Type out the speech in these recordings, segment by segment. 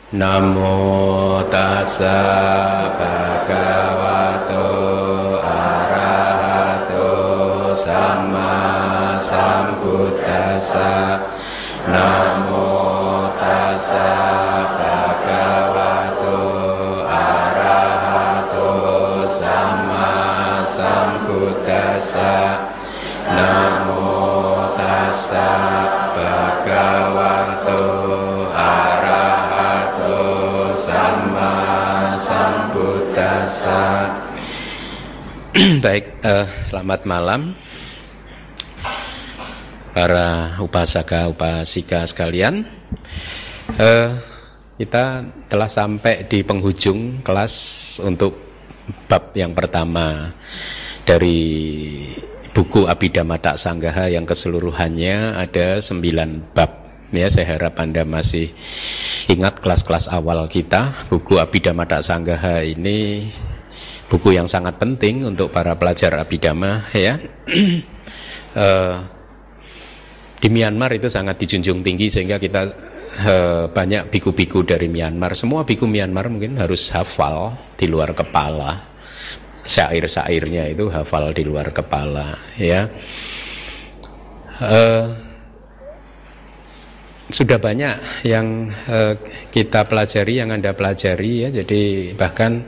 Namo tassa bhagavato arahato sama sambuddhassa. Namo tassa bhagavato arahato sama sambuddhassa. Namo tassa bhagavato arahato sama sambuddhassa. Baik, selamat malam para upasaka upasika sekalian. Kita telah sampai di penghujung kelas untuk bab yang pertama dari buku Abhidhamma Sanggaha yang keseluruhannya ada 9 bab. Ya, saya harap Anda masih ingat kelas-kelas awal kita. Buku Abhidhamma Sanggaha ini buku yang sangat penting untuk para pelajar Abhidhamma, ya. Di Myanmar itu sangat dijunjung tinggi sehingga kita banyak biku-biku dari Myanmar. Semua biku Myanmar mungkin harus hafal di luar kepala. Syair-syairnya itu hafal di luar kepala, ya. Sudah banyak yang kita pelajari, yang Anda pelajari, ya. Jadi bahkan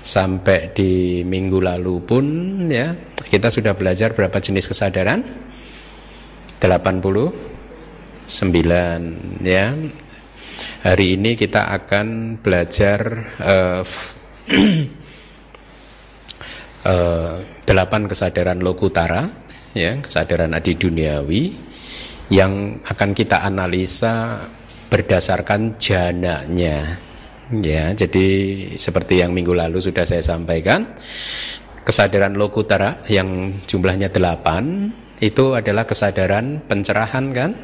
sampai di minggu lalu pun, ya, kita sudah belajar berapa jenis kesadaran? 89, ya. Hari ini kita akan belajar 8 kesadaran lokutara, ya, kesadaran adi duniawi yang akan kita analisa berdasarkan jananya, ya. Jadi seperti yang minggu lalu sudah saya sampaikan, kesadaran lokutara yang jumlahnya 8 itu adalah kesadaran pencerahan, kan?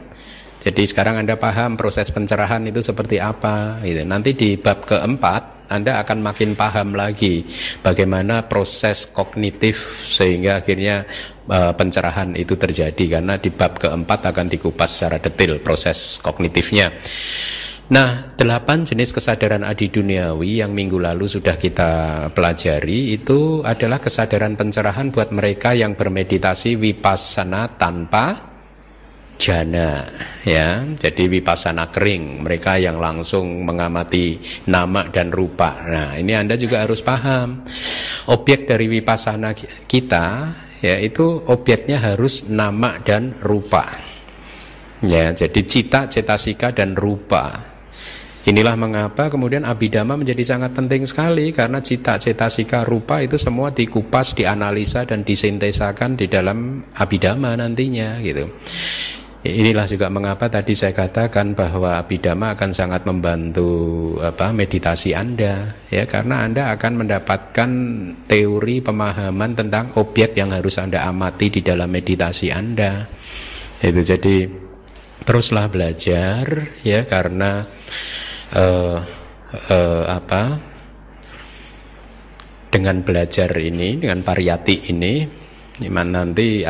Jadi sekarang Anda paham proses pencerahan itu seperti apa, gitu. Nanti di bab keempat Anda akan makin paham lagi bagaimana proses kognitif sehingga akhirnya pencerahan itu terjadi, karena di bab keempat akan dikupas secara detail proses kognitifnya. Nah, 8 jenis kesadaran adi duniawi yang minggu lalu sudah kita pelajari itu adalah kesadaran pencerahan buat mereka yang bermeditasi vipassana tanpa jana, ya. Jadi vipassana kering, mereka yang langsung mengamati nama dan rupa. Nah, ini Anda juga harus paham. Objek dari vipassana kita, ya, itu objeknya harus nama dan rupa. Ya, jadi cita, cetasika dan rupa. Inilah mengapa kemudian Abhidhamma menjadi sangat penting sekali, karena cita, cetasika, rupa itu semua dikupas, dianalisa dan disintesakan di dalam Abhidhamma nantinya, gitu. Inilah juga mengapa tadi saya katakan bahwa Abhidhamma akan sangat membantu meditasi Anda, ya, karena Anda akan mendapatkan teori pemahaman tentang objek yang harus Anda amati di dalam meditasi Anda. Itu jadi teruslah belajar, ya, karena dengan belajar ini, dengan pariyati ini, nanti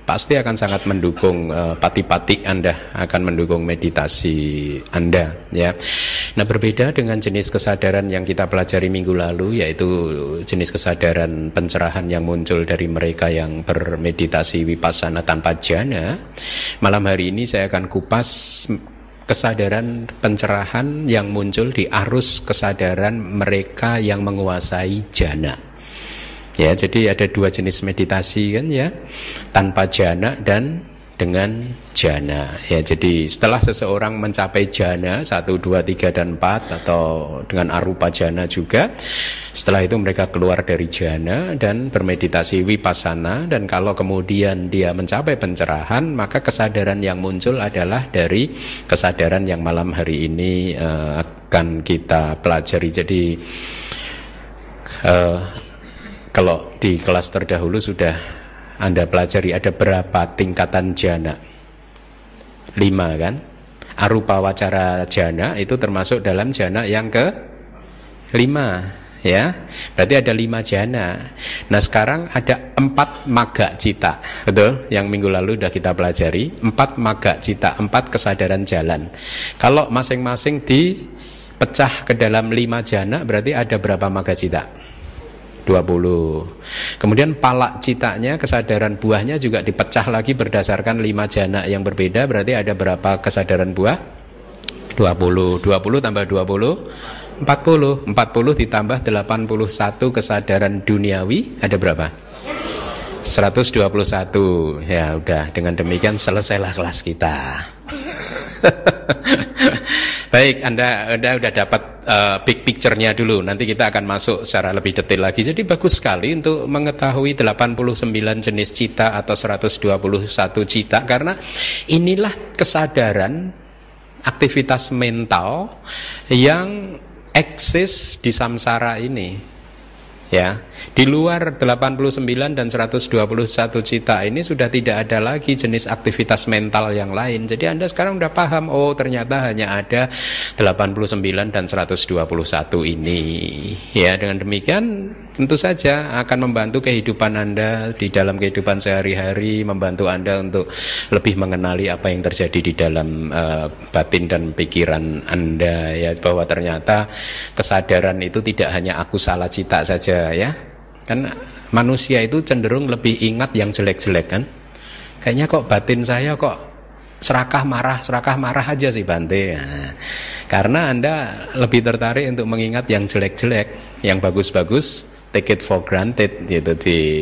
pasti akan sangat mendukung pati-pati Anda, akan mendukung meditasi Anda, ya. Nah, berbeda dengan jenis kesadaran yang kita pelajari minggu lalu, yaitu jenis kesadaran pencerahan yang muncul dari mereka yang bermeditasi vipassana tanpa jana. Malam hari ini saya akan kupas kesadaran pencerahan yang muncul di arus kesadaran mereka yang menguasai jana. Ya, jadi ada 2 jenis meditasi, kan, ya, tanpa jana dan dengan jana. Ya, jadi setelah seseorang mencapai jana 1, 2, 3 dan 4 atau dengan arupa jana juga, setelah itu mereka keluar dari jana dan bermeditasi vipassana, dan kalau kemudian dia mencapai pencerahan, maka kesadaran yang muncul adalah dari kesadaran yang malam hari ini akan kita pelajari. Jadi kalau di kelas terdahulu sudah Anda pelajari ada berapa tingkatan jana? 5, kan? Arupa wacara jana itu termasuk dalam jana yang ke-5, ya. Berarti ada 5 jana. Nah, sekarang ada 4 magga cita, betul? Yang minggu lalu sudah kita pelajari 4 magga cita, 4 kesadaran jalan. Kalau masing-masing di pecah ke dalam 5 jana berarti ada berapa maga cita? 20. Kemudian palak citanya, kesadaran buahnya juga dipecah lagi berdasarkan 5 jana yang berbeda, berarti ada berapa kesadaran buah? 20. 20 tambah 20 40. 40 ditambah 81 kesadaran duniawi ada berapa? 121. Ya udah, dengan demikian selesailah kelas kita. Baik, Anda udah dapat big picture-nya dulu. Nanti kita akan masuk secara lebih detail lagi. Jadi bagus sekali untuk mengetahui 89 jenis cita atau 121 cita, karena inilah kesadaran aktivitas mental yang eksis di samsara ini. Ya, di luar 89 dan 121 cita ini sudah tidak ada lagi jenis aktivitas mental yang lain. Jadi Anda sekarang udah paham, oh ternyata hanya ada 89 dan 121 ini. Ya, dengan demikian tentu saja akan membantu kehidupan Anda di dalam kehidupan sehari-hari, membantu Anda untuk lebih mengenali apa yang terjadi di dalam batin dan pikiran Anda, ya, bahwa ternyata kesadaran itu tidak hanya aku salah cita saja, ya. Kan manusia itu cenderung lebih ingat yang jelek-jelek kan. Kayaknya kok batin saya kok serakah marah aja sih Bante. Nah, karena Anda lebih tertarik untuk mengingat yang jelek-jelek, yang bagus-bagus take it for granted gitu,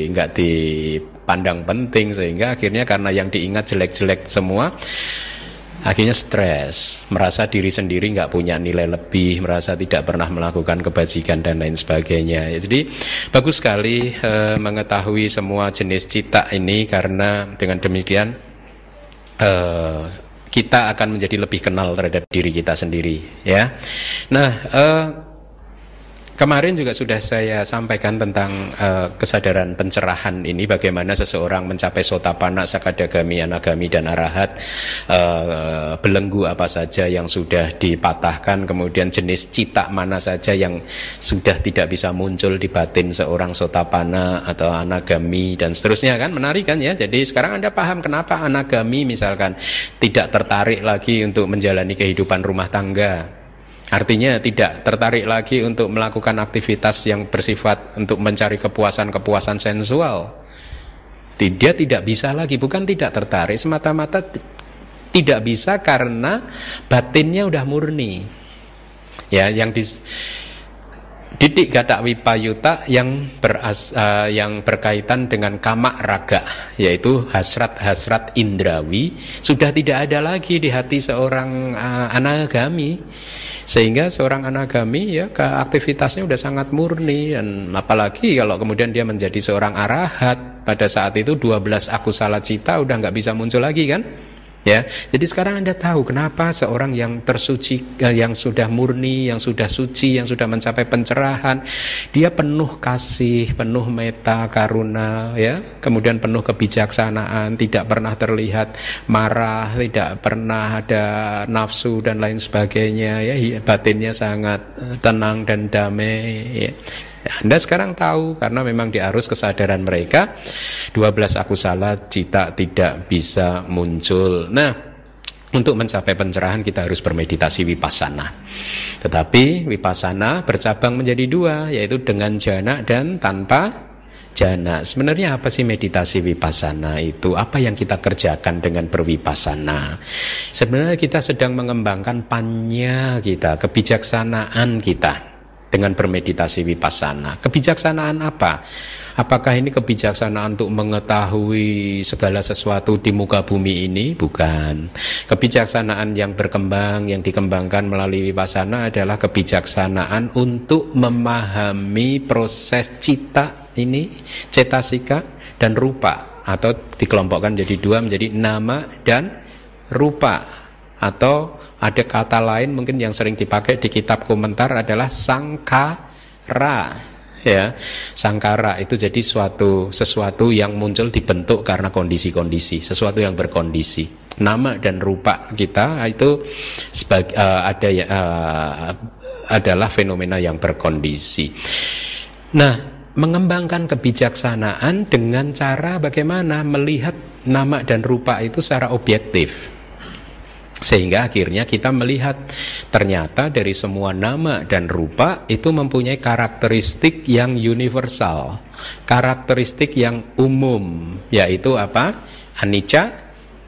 nggak dipandang penting, sehingga akhirnya karena yang diingat jelek-jelek semua, akhirnya stres, merasa diri sendiri nggak punya nilai lebih, merasa tidak pernah melakukan kebajikan dan lain sebagainya. Jadi bagus sekali mengetahui semua jenis cita ini, karena dengan demikian kita akan menjadi lebih kenal terhadap diri kita sendiri, ya. Nah, kemarin juga sudah saya sampaikan tentang kesadaran pencerahan ini, bagaimana seseorang mencapai sotapanna, sakadagami, anagami, dan arahat, belenggu apa saja yang sudah dipatahkan, kemudian jenis cita mana saja yang sudah tidak bisa muncul di batin seorang sotapanna atau anagami, dan seterusnya kan, menarik kan ya. Jadi sekarang Anda paham kenapa anagami misalkan tidak tertarik lagi untuk menjalani kehidupan rumah tangga. Artinya tidak tertarik lagi untuk melakukan aktivitas yang bersifat untuk mencari kepuasan sensual. Dia tidak bisa lagi, bukan tidak tertarik, semata-mata tidak bisa karena batinnya udah murni. Ya, yang didik gata wipayuta yang berkaitan dengan kama raga, yaitu hasrat-hasrat indrawi, sudah tidak ada lagi di hati seorang anagami. Sehingga seorang anagami, ya, aktivitasnya udah sangat murni. Dan apalagi kalau kemudian dia menjadi seorang arahat, pada saat itu 12 akusala cita udah nggak bisa muncul lagi kan. Ya, jadi sekarang Anda tahu kenapa seorang yang tersuci, yang sudah murni, yang sudah suci, yang sudah mencapai pencerahan, dia penuh kasih, penuh metta, karuna, ya, kemudian penuh kebijaksanaan, tidak pernah terlihat marah, tidak pernah ada nafsu dan lain sebagainya, ya, batinnya sangat tenang dan damai, ya. Anda sekarang tahu, karena memang di arus kesadaran mereka 12 akusala cita tidak bisa muncul. Nah, untuk mencapai pencerahan kita harus bermeditasi vipassana. Tetapi vipassana bercabang menjadi 2, yaitu dengan jana dan tanpa jana. Sebenarnya apa sih meditasi vipassana itu? Apa yang kita kerjakan dengan bervipassana? Sebenarnya kita sedang mengembangkan panya kita, kebijaksanaan kita dengan bermeditasi vipassana. Kebijaksanaan apa? Apakah ini kebijaksanaan untuk mengetahui segala sesuatu di muka bumi ini? Bukan. Kebijaksanaan yang berkembang, yang dikembangkan melalui vipassana adalah kebijaksanaan untuk memahami proses cita ini, cetasika dan rupa, atau dikelompokkan jadi 2, menjadi nama dan rupa. Atau ada kata lain mungkin yang sering dipakai di kitab komentar adalah sangkara, ya. Sangkara itu jadi sesuatu yang muncul dibentuk karena kondisi-kondisi, sesuatu yang berkondisi. Nama dan rupa kita itu adalah fenomena yang berkondisi. Nah, mengembangkan kebijaksanaan dengan cara bagaimana melihat nama dan rupa itu secara objektif. Sehingga akhirnya kita melihat ternyata dari semua nama dan rupa itu mempunyai karakteristik yang universal, karakteristik yang umum, yaitu apa? Anicca,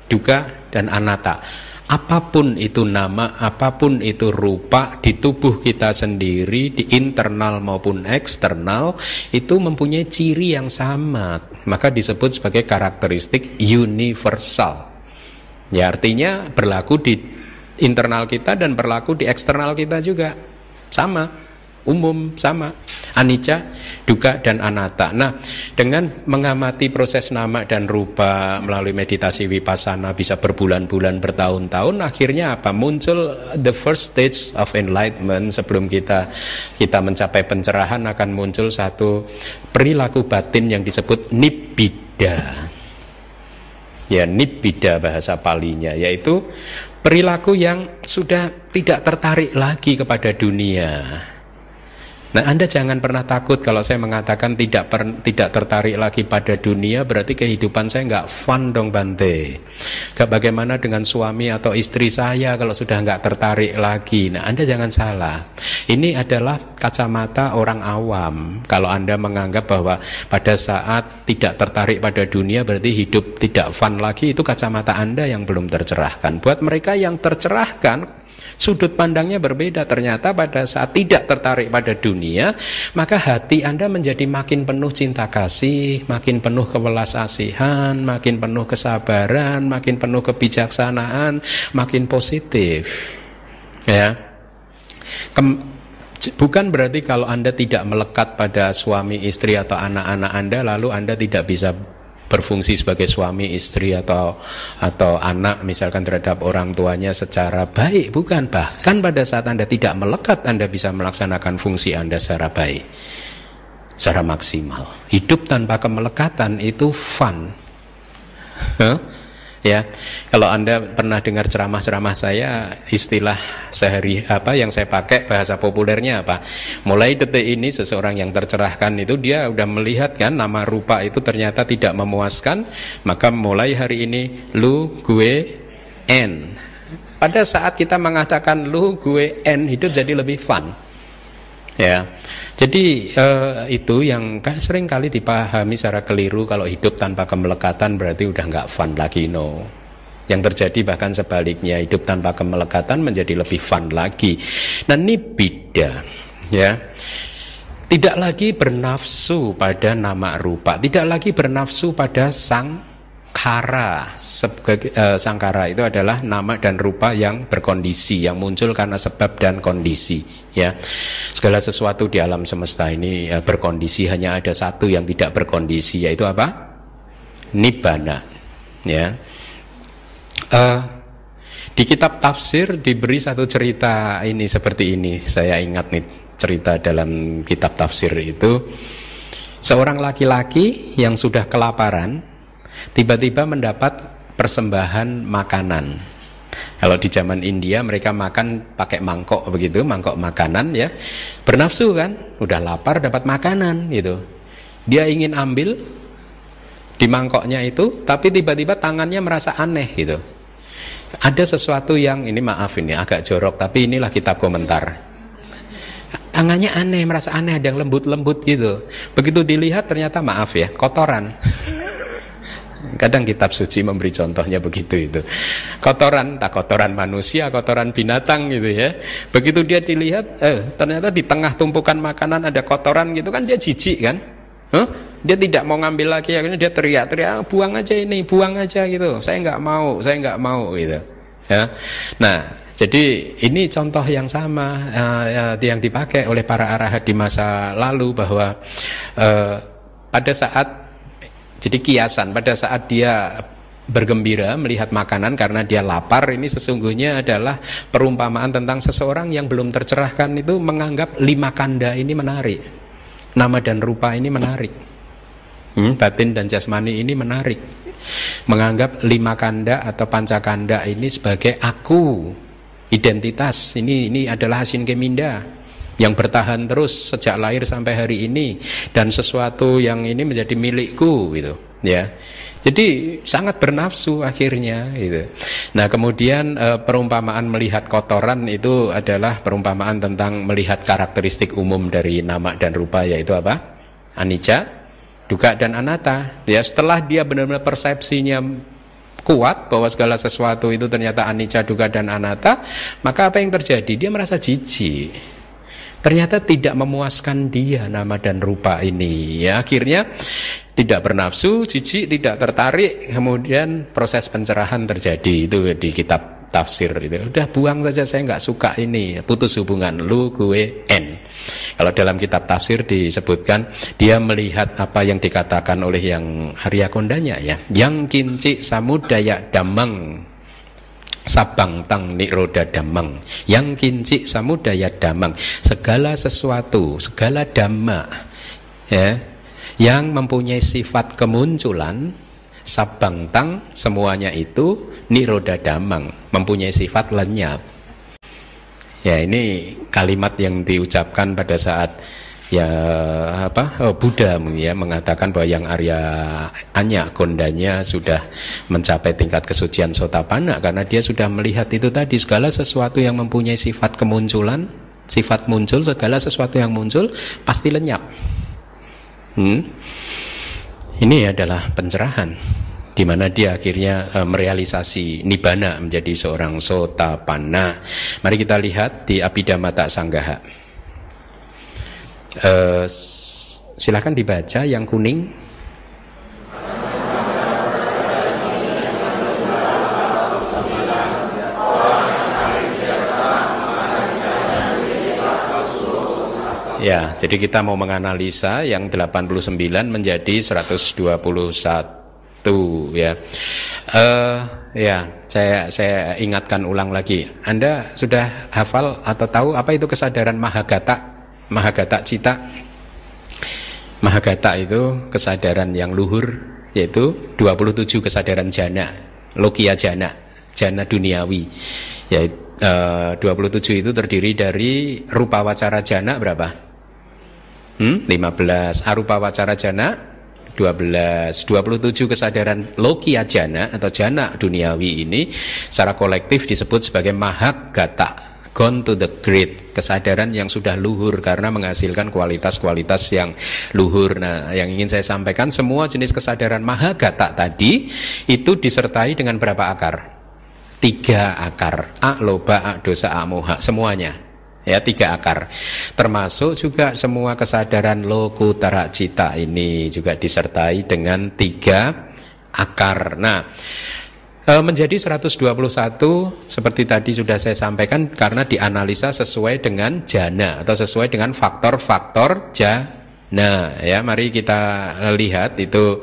dukkha, dan anatta. Apapun itu nama, apapun itu rupa di tubuh kita sendiri, di internal maupun eksternal, itu mempunyai ciri yang sama, maka disebut sebagai karakteristik universal. Ya, artinya berlaku di internal kita dan berlaku di eksternal kita juga. Sama, umum, sama. Anicca, dukkha, dan anatta. Nah, dengan mengamati proses nama dan rupa melalui meditasi vipassana bisa berbulan-bulan, bertahun-tahun, akhirnya apa? Muncul the first stage of enlightenment. Sebelum kita mencapai pencerahan, akan muncul satu perilaku batin yang disebut nibbida. Ya, nibbida bahasa Palinya, yaitu perilaku yang sudah tidak tertarik lagi kepada dunia. Nah, Anda jangan pernah takut kalau saya mengatakan tidak tertarik lagi pada dunia, berarti kehidupan saya nggak fun dong Bante. Gak bagaimana dengan suami atau istri saya kalau sudah nggak tertarik lagi. Nah, Anda jangan salah. Ini adalah kacamata orang awam. Kalau Anda menganggap bahwa pada saat tidak tertarik pada dunia berarti hidup tidak fun lagi, itu kacamata Anda yang belum tercerahkan. Buat mereka yang tercerahkan, sudut pandangnya berbeda. Ternyata pada saat tidak tertarik pada dunia, maka hati Anda menjadi makin penuh cinta kasih, makin penuh kewelas asihan, makin penuh kesabaran, makin penuh kebijaksanaan, makin positif. Ya. Bukan berarti kalau Anda tidak melekat pada suami, istri atau anak-anak Anda, lalu Anda tidak bisa berfungsi sebagai suami, istri atau anak misalkan terhadap orang tuanya secara baik. Bukan, bahkan pada saat Anda tidak melekat, Anda bisa melaksanakan fungsi Anda secara baik, secara maksimal. Hidup tanpa kemelekatan itu fun. Ya, kalau Anda pernah dengar ceramah-ceramah saya, istilah sehari apa yang saya pakai bahasa populernya apa? Mulai detik ini seseorang yang tercerahkan itu dia udah melihat kan nama rupa itu ternyata tidak memuaskan, maka mulai hari ini lu, gue, en. Pada saat kita mengatakan lu, gue, en, hidup jadi lebih fun. Ya, jadi itu yang sering kali dipahami secara keliru, kalau hidup tanpa kemelekatan berarti udah nggak fun lagi. No, yang terjadi bahkan sebaliknya, hidup tanpa kemelekatan menjadi lebih fun lagi. Nah, nibbida, ya, tidak lagi bernafsu pada nama rupa, tidak lagi bernafsu pada sangkara. Sangkara itu adalah nama dan rupa yang berkondisi, yang muncul karena sebab dan kondisi. Ya, segala sesuatu di alam semesta ini berkondisi. Hanya ada satu yang tidak berkondisi, yaitu apa? Nibbana. Ya. Di kitab tafsir diberi satu cerita ini seperti ini. Saya ingat nih cerita dalam kitab tafsir itu. Seorang laki-laki yang sudah kelaparan tiba-tiba mendapat persembahan makanan. Kalau di zaman India mereka makan pakai mangkok begitu, mangkok makanan ya. Bernafsu kan, udah lapar dapat makanan gitu. Dia ingin ambil di mangkoknya itu, tapi tiba-tiba tangannya merasa aneh gitu. Ada sesuatu yang, ini maaf ini agak jorok, tapi inilah kitab komentar. Tangannya aneh, merasa aneh, ada yang lembut-lembut gitu. Begitu dilihat ternyata maaf ya, kotoran. Kadang kitab suci memberi contohnya begitu itu. Kotoran, tak kotoran manusia, kotoran binatang gitu ya. Begitu dia dilihat, ternyata di tengah tumpukan makanan ada kotoran gitu kan, dia jijik kan. Dia tidak mau ngambil lagi, akhirnya dia teriak-teriak, buang aja ini, buang aja gitu. Saya nggak mau gitu. Ya. Nah, jadi ini contoh yang sama yang dipakai oleh para arahat di masa lalu, bahwa pada saat, jadi kiasan, pada saat dia bergembira melihat makanan karena dia lapar, ini sesungguhnya adalah perumpamaan tentang seseorang yang belum tercerahkan itu menganggap 5 kanda ini menarik, nama dan rupa ini menarik, batin dan jasmani ini menarik, menganggap 5 kanda atau pancakanda ini sebagai aku, identitas, ini adalah hasin keminda yang bertahan terus sejak lahir sampai hari ini, dan sesuatu yang ini menjadi milikku gitu. ya. Jadi sangat bernafsu akhirnya gitu. Nah, kemudian perumpamaan melihat kotoran itu adalah perumpamaan tentang melihat karakteristik umum dari nama dan rupa, yaitu apa? Anicca, dukkha dan anatta. Ya, setelah dia benar-benar persepsinya kuat bahwa segala sesuatu itu ternyata anicca, dukkha dan anatta, maka apa yang terjadi? Dia merasa jijik. Ternyata tidak memuaskan dia nama dan rupa ini. Ya, akhirnya tidak bernafsu, jijik, tidak tertarik, kemudian proses pencerahan terjadi. Itu di kitab tafsir itu. Udah buang saja, saya nggak suka ini, putus hubungan, lu, gue, n. Kalau dalam kitab tafsir disebutkan dia melihat apa yang dikatakan oleh yang Arya Kondanya, ya, yang kinci samudaya damang sabang tang niroda damang, yang kinci samudaya damang, segala sesuatu, segala dhamma, ya, yang mempunyai sifat kemunculan, sabang tang, semuanya itu niroda damang, mempunyai sifat lenyap. Ya, ini kalimat yang diucapkan pada saat ya Buddha ya mengatakan bahwa yang Arya Kondanya sudah mencapai tingkat kesucian Sotapanna, karena dia sudah melihat itu tadi, segala sesuatu yang mempunyai sifat kemunculan, sifat muncul, segala sesuatu yang muncul pasti lenyap. Ini adalah pencerahan di mana dia akhirnya merealisasi nibbana menjadi seorang Sotapanna. Mari kita lihat di Abhidhamma Sanggaha. Silakan dibaca yang kuning. Ya, jadi kita mau menganalisa yang 89 menjadi 121 ya. Ya, saya ingatkan ulang lagi. Anda sudah hafal atau tahu apa itu kesadaran Mahagata? Mahagata cita. Mahagata itu kesadaran yang luhur, yaitu 27 kesadaran jana, lokiya jana, jana duniawi. Yaitu 27 itu terdiri dari rupa wacara jana berapa? 15. Arupa wacara jana 12. 27 kesadaran lokiya jana atau jana duniawi ini secara kolektif disebut sebagai Mahagata, gone to the great, kesadaran yang sudah luhur karena menghasilkan kualitas-kualitas yang luhur. Nah, yang ingin saya sampaikan, semua jenis kesadaran Mahagata tadi itu disertai dengan berapa akar? 3 akar. A loba, a dosa, a moha, semuanya. Ya, 3 akar. Termasuk juga semua kesadaran lokutara cita ini juga disertai dengan 3 akar. Nah, menjadi 121 seperti tadi sudah saya sampaikan karena dianalisa sesuai dengan jana atau sesuai dengan faktor-faktor jana. Ya, mari kita lihat itu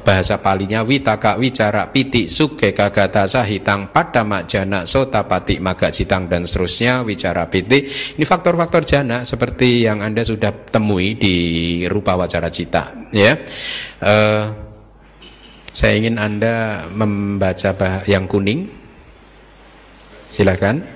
bahasa palinya witaka wicara piti suke kagata sahitang padama jana sotapati maga citang dan seterusnya wicara piti. Ini faktor-faktor jana seperti yang Anda sudah temui di rupa wacara cita, ya. Saya ingin Anda membaca yang kuning. Silakan.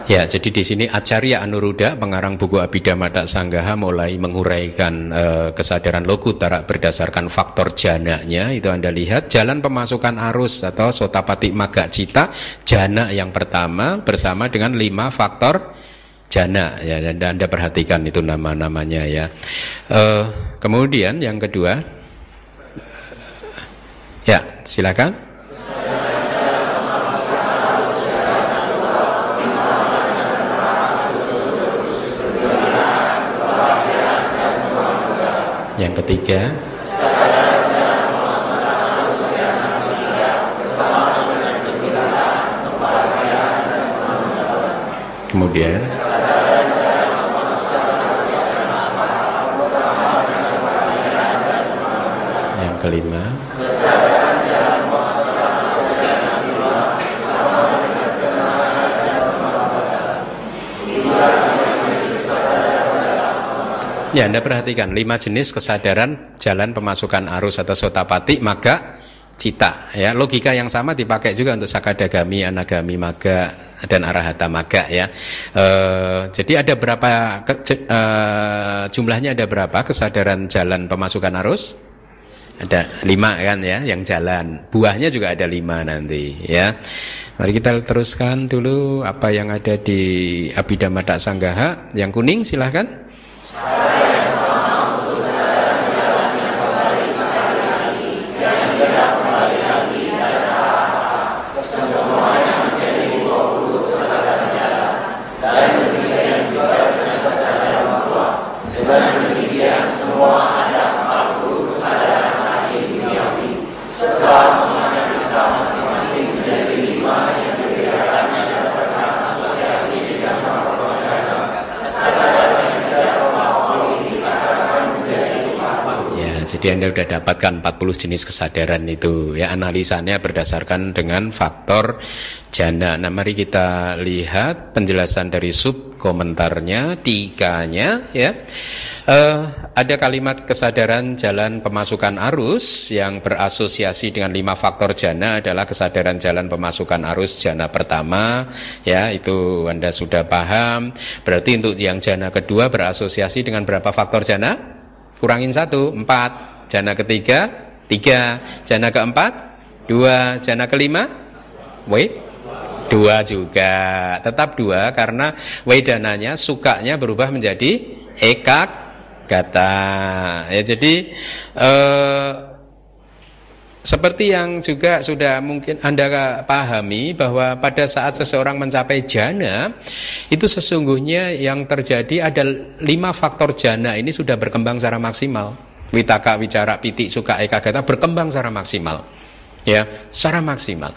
Ya, jadi di sini Acarya Anuruddha, pengarang buku Abhidhamma Sanggaha, mulai menguraikan kesadaran lokutara berdasarkan faktor jananya. Itu Anda lihat jalan pemasukan arus atau sotapati maga cita, jana yang pertama bersama dengan 5 faktor jana. Ya, dan Anda perhatikan itu nama-namanya ya. Kemudian yang kedua, ya silakan. Yang ketiga, kemudian yang kelima, Ya, Anda perhatikan 5 jenis kesadaran jalan pemasukan arus atau sotapati, maga, cita. Ya, logika yang sama dipakai juga untuk sakadagami, anagami, maga dan arahata maga. Ya, jadi ada berapa jumlahnya? Ada berapa kesadaran jalan pemasukan arus? Ada 5 kan ya, yang jalan. Buahnya juga ada 5 nanti. Ya, mari kita teruskan dulu apa yang ada di Abhidhamma Sanggaha. Yang kuning silahkan. Jadi Anda sudah dapatkan 40 jenis kesadaran itu ya, analisanya berdasarkan dengan faktor jana. Nah, mari kita lihat penjelasan dari sub komentarnya, tikanya ya. Ada kalimat kesadaran jalan pemasukan arus yang berasosiasi dengan 5 faktor jana adalah kesadaran jalan pemasukan arus jana pertama ya, itu Anda sudah paham. Berarti untuk yang jana kedua berasosiasi dengan berapa faktor jana? Kurangin 1, 4. Jana ketiga 3. Jana keempat 2. Jana kelima 2 juga. Tetap 2 karena wedananya sukanya berubah menjadi ekak gata. Ya, jadi seperti yang juga sudah mungkin Anda pahami bahwa pada saat seseorang mencapai jana, itu sesungguhnya yang terjadi ada 5 faktor jana ini sudah berkembang secara maksimal. Witaka, wicara, piti, suka, ekagata berkembang secara maksimal. Ya, secara maksimal.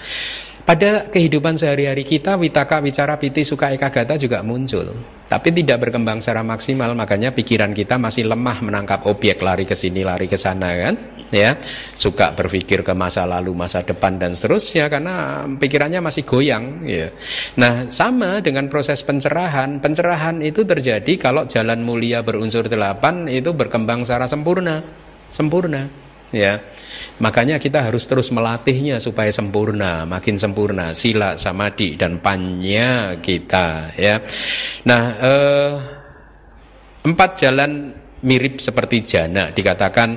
Pada kehidupan sehari-hari kita, witaka, wicara, piti, suka, ekagata juga muncul, tapi tidak berkembang secara maksimal. Makanya pikiran kita masih lemah menangkap objek, lari ke sini, lari ke sana kan, ya. Suka berpikir ke masa lalu, masa depan dan seterusnya karena pikirannya masih goyang, ya. Nah, sama dengan proses pencerahan. Pencerahan itu terjadi kalau jalan mulia berunsur 8 itu berkembang secara sempurna, ya. Makanya kita harus terus melatihnya supaya sempurna, makin sempurna sila, samadhi dan panya kita ya. Nah, 4 jalan mirip seperti jana, dikatakan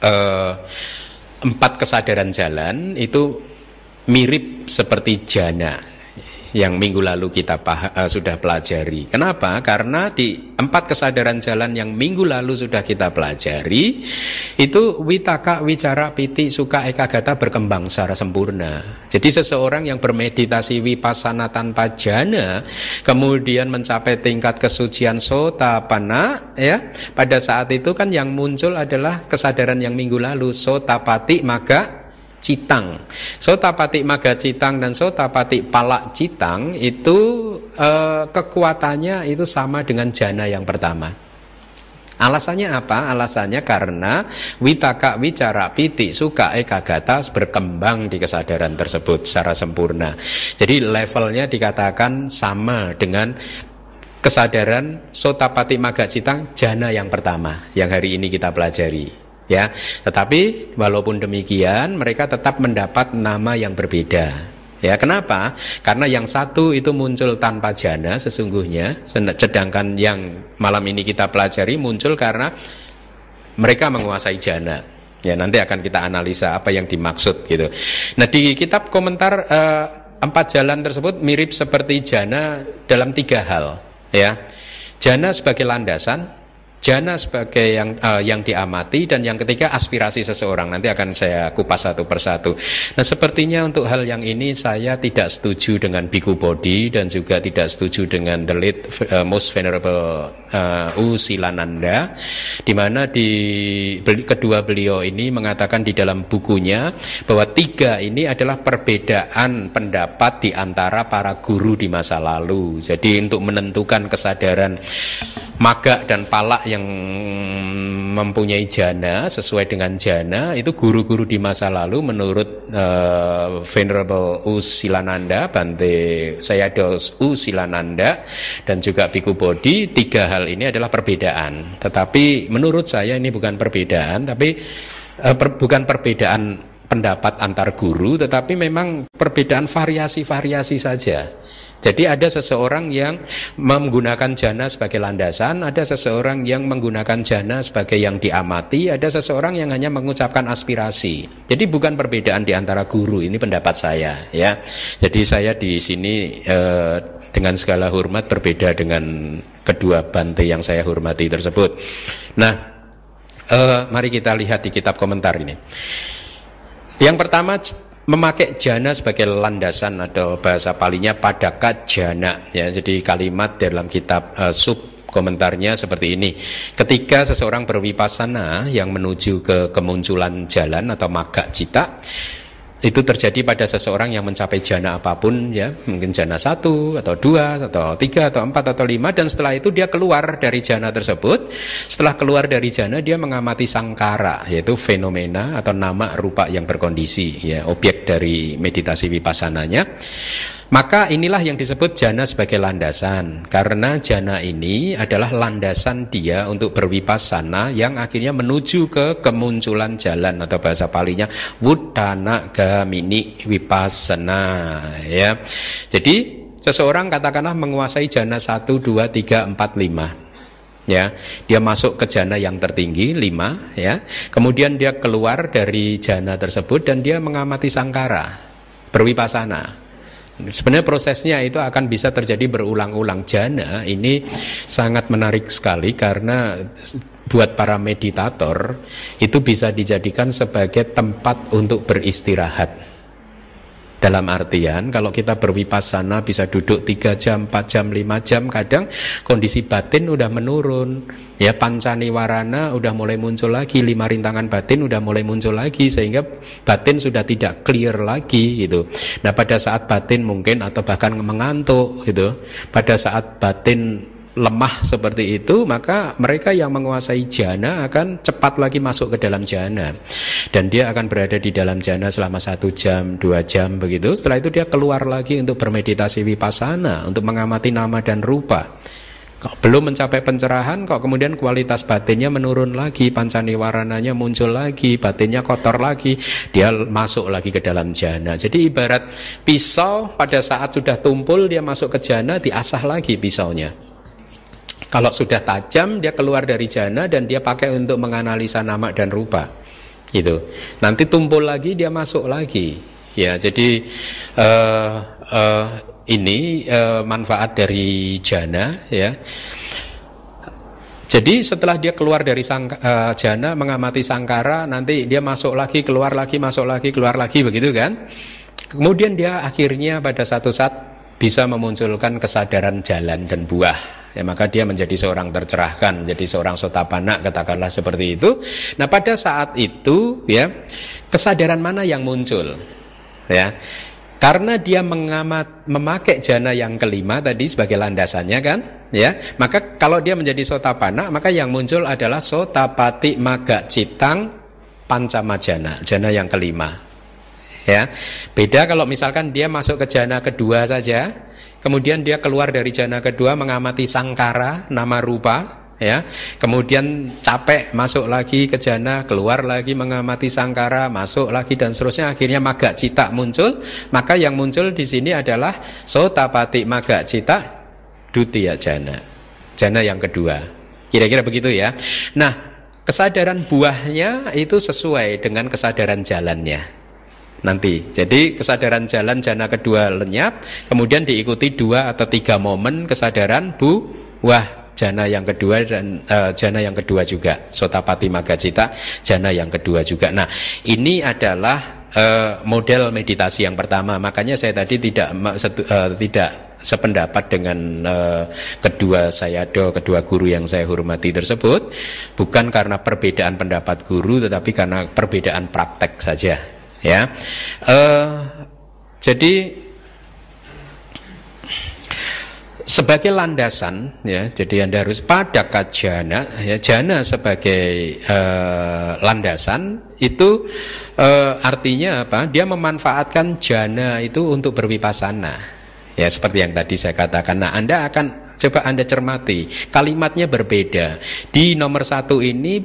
4 kesadaran jalan itu mirip seperti jana yang minggu lalu kita sudah pelajari. Kenapa? Karena di 4 kesadaran jalan yang minggu lalu sudah kita pelajari, itu witaka, wicara, piti, suka, ekagata berkembang secara sempurna. Jadi seseorang yang bermeditasi vipassana tanpa jana, kemudian mencapai tingkat kesucian sotapanna, ya, pada saat itu kan yang muncul adalah kesadaran yang minggu lalu, sotapati maga citang. Sotapati maga citang dan sotapati palak citang itu kekuatannya itu sama dengan jana yang pertama. Alasannya apa? Alasannya karena witaka, wicara, piti, suka, ekagata berkembang di kesadaran tersebut secara sempurna. Jadi levelnya dikatakan sama dengan kesadaran sotapati maga citang jana yang pertama yang hari ini kita pelajari. Ya, tetapi walaupun demikian mereka tetap mendapat nama yang berbeda. Ya, kenapa? Karena yang satu itu muncul tanpa jana sesungguhnya, sedangkan yang malam ini kita pelajari muncul karena mereka menguasai jana. Ya, nanti akan kita analisa apa yang dimaksud gitu. Nah, di kitab komentar 4 jalan tersebut mirip seperti jana dalam 3 hal. Ya, jana sebagai landasan, jana sebagai yang diamati, dan yang ketiga aspirasi seseorang. Nanti akan saya kupas satu persatu. Nah, sepertinya untuk hal yang ini saya tidak setuju dengan Bhikkhu Bodhi dan juga tidak setuju dengan the late most venerable U Silananda, di mana kedua beliau ini mengatakan di dalam bukunya bahwa 3 ini adalah perbedaan pendapat di antara para guru di masa lalu. Jadi untuk menentukan kesadaran maga dan palak yang mempunyai jana sesuai dengan jana itu guru-guru di masa lalu menurut Venerable U Silananda, Bante Sayadaw U Silananda dan juga Bhikkhu Bodhi, 3 hal ini adalah perbedaan. Tetapi menurut saya ini bukan perbedaan, tapi bukan perbedaan pendapat antar guru, tetapi memang perbedaan variasi-variasi saja. Jadi ada seseorang yang menggunakan jana sebagai landasan, ada seseorang yang menggunakan jana sebagai yang diamati, ada seseorang yang hanya mengucapkan aspirasi. Jadi bukan perbedaan di antara guru, ini pendapat saya, ya. Jadi saya di sini dengan segala hormat berbeda dengan kedua bante yang saya hormati tersebut. Nah, mari kita lihat di kitab komentar ini. Yang pertama, memakai jana sebagai landasan atau bahasa palinya padaka jana, ya. Jadi kalimat dalam kitab sub komentarnya seperti ini. Ketika seseorang berwipasana yang menuju ke kemunculan jalan atau magga cita, itu terjadi pada seseorang yang mencapai jana apapun, ya, mungkin jana 1 atau 2 atau 3 atau 4 atau 5, dan setelah itu dia keluar dari jana tersebut. Setelah keluar dari jana, dia mengamati sangkara, yaitu fenomena atau nama rupa yang berkondisi, ya, objek dari meditasi wipassananya. Maka inilah yang disebut jana sebagai landasan, karena jana ini adalah landasan dia untuk berwipasana yang akhirnya menuju ke kemunculan jalan atau bahasa palinya wuddhana gamini vipassana, ya. Jadi seseorang katakanlah menguasai jana 1, 2, 3, 4, 5, ya. Dia masuk ke jana yang tertinggi 5, ya. Kemudian dia keluar dari jana tersebut dan dia mengamati sangkara, berwipasana. Sebenarnya prosesnya itu akan bisa terjadi berulang-ulang. Jana ini sangat menarik sekali karena buat para meditator itu bisa dijadikan sebagai tempat untuk beristirahat. Dalam artian kalau kita berwipasana bisa duduk 3 jam, 4 jam, 5 jam, kadang kondisi batin udah menurun, ya, pancaniwarana udah mulai muncul lagi, 5 rintangan batin udah mulai muncul lagi, sehingga batin sudah tidak clear lagi gitu. Nah, pada saat batin mungkin atau bahkan mengantuk gitu, pada saat batin lemah seperti itu, maka mereka yang menguasai jana akan cepat lagi masuk ke dalam jana, dan dia akan berada di dalam jana selama 1 jam, 2 jam begitu. Setelah itu dia keluar lagi untuk bermeditasi vipassana, untuk mengamati nama dan rupa. Kok belum mencapai pencerahan, kok kemudian kualitas batinnya menurun lagi, pancaniwarananya muncul lagi, batinnya kotor lagi, dia masuk lagi ke dalam jana. Jadi ibarat pisau, pada saat sudah tumpul dia masuk ke jana, diasah lagi pisaunya. Kalau sudah tajam, dia keluar dari jana dan dia pakai untuk menganalisa nama dan rupa, gitu. Nanti tumpul lagi, dia masuk lagi, ya. Jadi ini manfaat dari jana, ya. Jadi setelah dia keluar dari jana, mengamati sangkara, nanti dia masuk lagi, keluar lagi, masuk lagi, keluar lagi, begitu kan? Kemudian dia akhirnya pada satu saat bisa memunculkan kesadaran jalan dan buah. Ya, maka dia menjadi seorang tercerahkan, menjadi seorang sotapanna, katakanlah seperti itu. Nah, pada saat itu, ya, kesadaran mana yang muncul? Ya, karena dia memakai jana yang kelima tadi sebagai landasannya kan, ya. Maka kalau dia menjadi sotapanna, maka yang muncul adalah sotapati magga citang pancamajana, jana yang kelima. Ya, beda kalau misalkan dia masuk ke jana kedua saja. Kemudian dia keluar dari jana kedua mengamati sangkara, nama rupa, ya. Kemudian capek, masuk lagi ke jana, keluar lagi mengamati sangkara, masuk lagi dan seterusnya, akhirnya magga cita muncul. Maka yang muncul di sini adalah sotapati magga cita dutiya jana, jana yang kedua. Kira-kira begitu, ya. Nah, kesadaran buahnya itu sesuai dengan kesadaran jalannya nanti. Jadi kesadaran jalan jana kedua lenyap, kemudian diikuti 2 atau 3 momen kesadaran buah jana yang kedua dan jana yang kedua juga, sotapati magga cita jana yang kedua juga. Nah, ini adalah model meditasi yang pertama. Makanya saya tadi tidak sependapat dengan kedua guru yang saya hormati tersebut, bukan karena perbedaan pendapat guru, tetapi karena perbedaan praktek saja. Ya, jadi sebagai landasan, ya, jadi Anda harus pada jana, ya, jana sebagai landasan itu artinya apa? Dia memanfaatkan jana itu untuk berwipasana, ya, seperti yang tadi saya katakan. Nah, Anda akan coba Anda cermati, kalimatnya berbeda. Di nomor 1 ini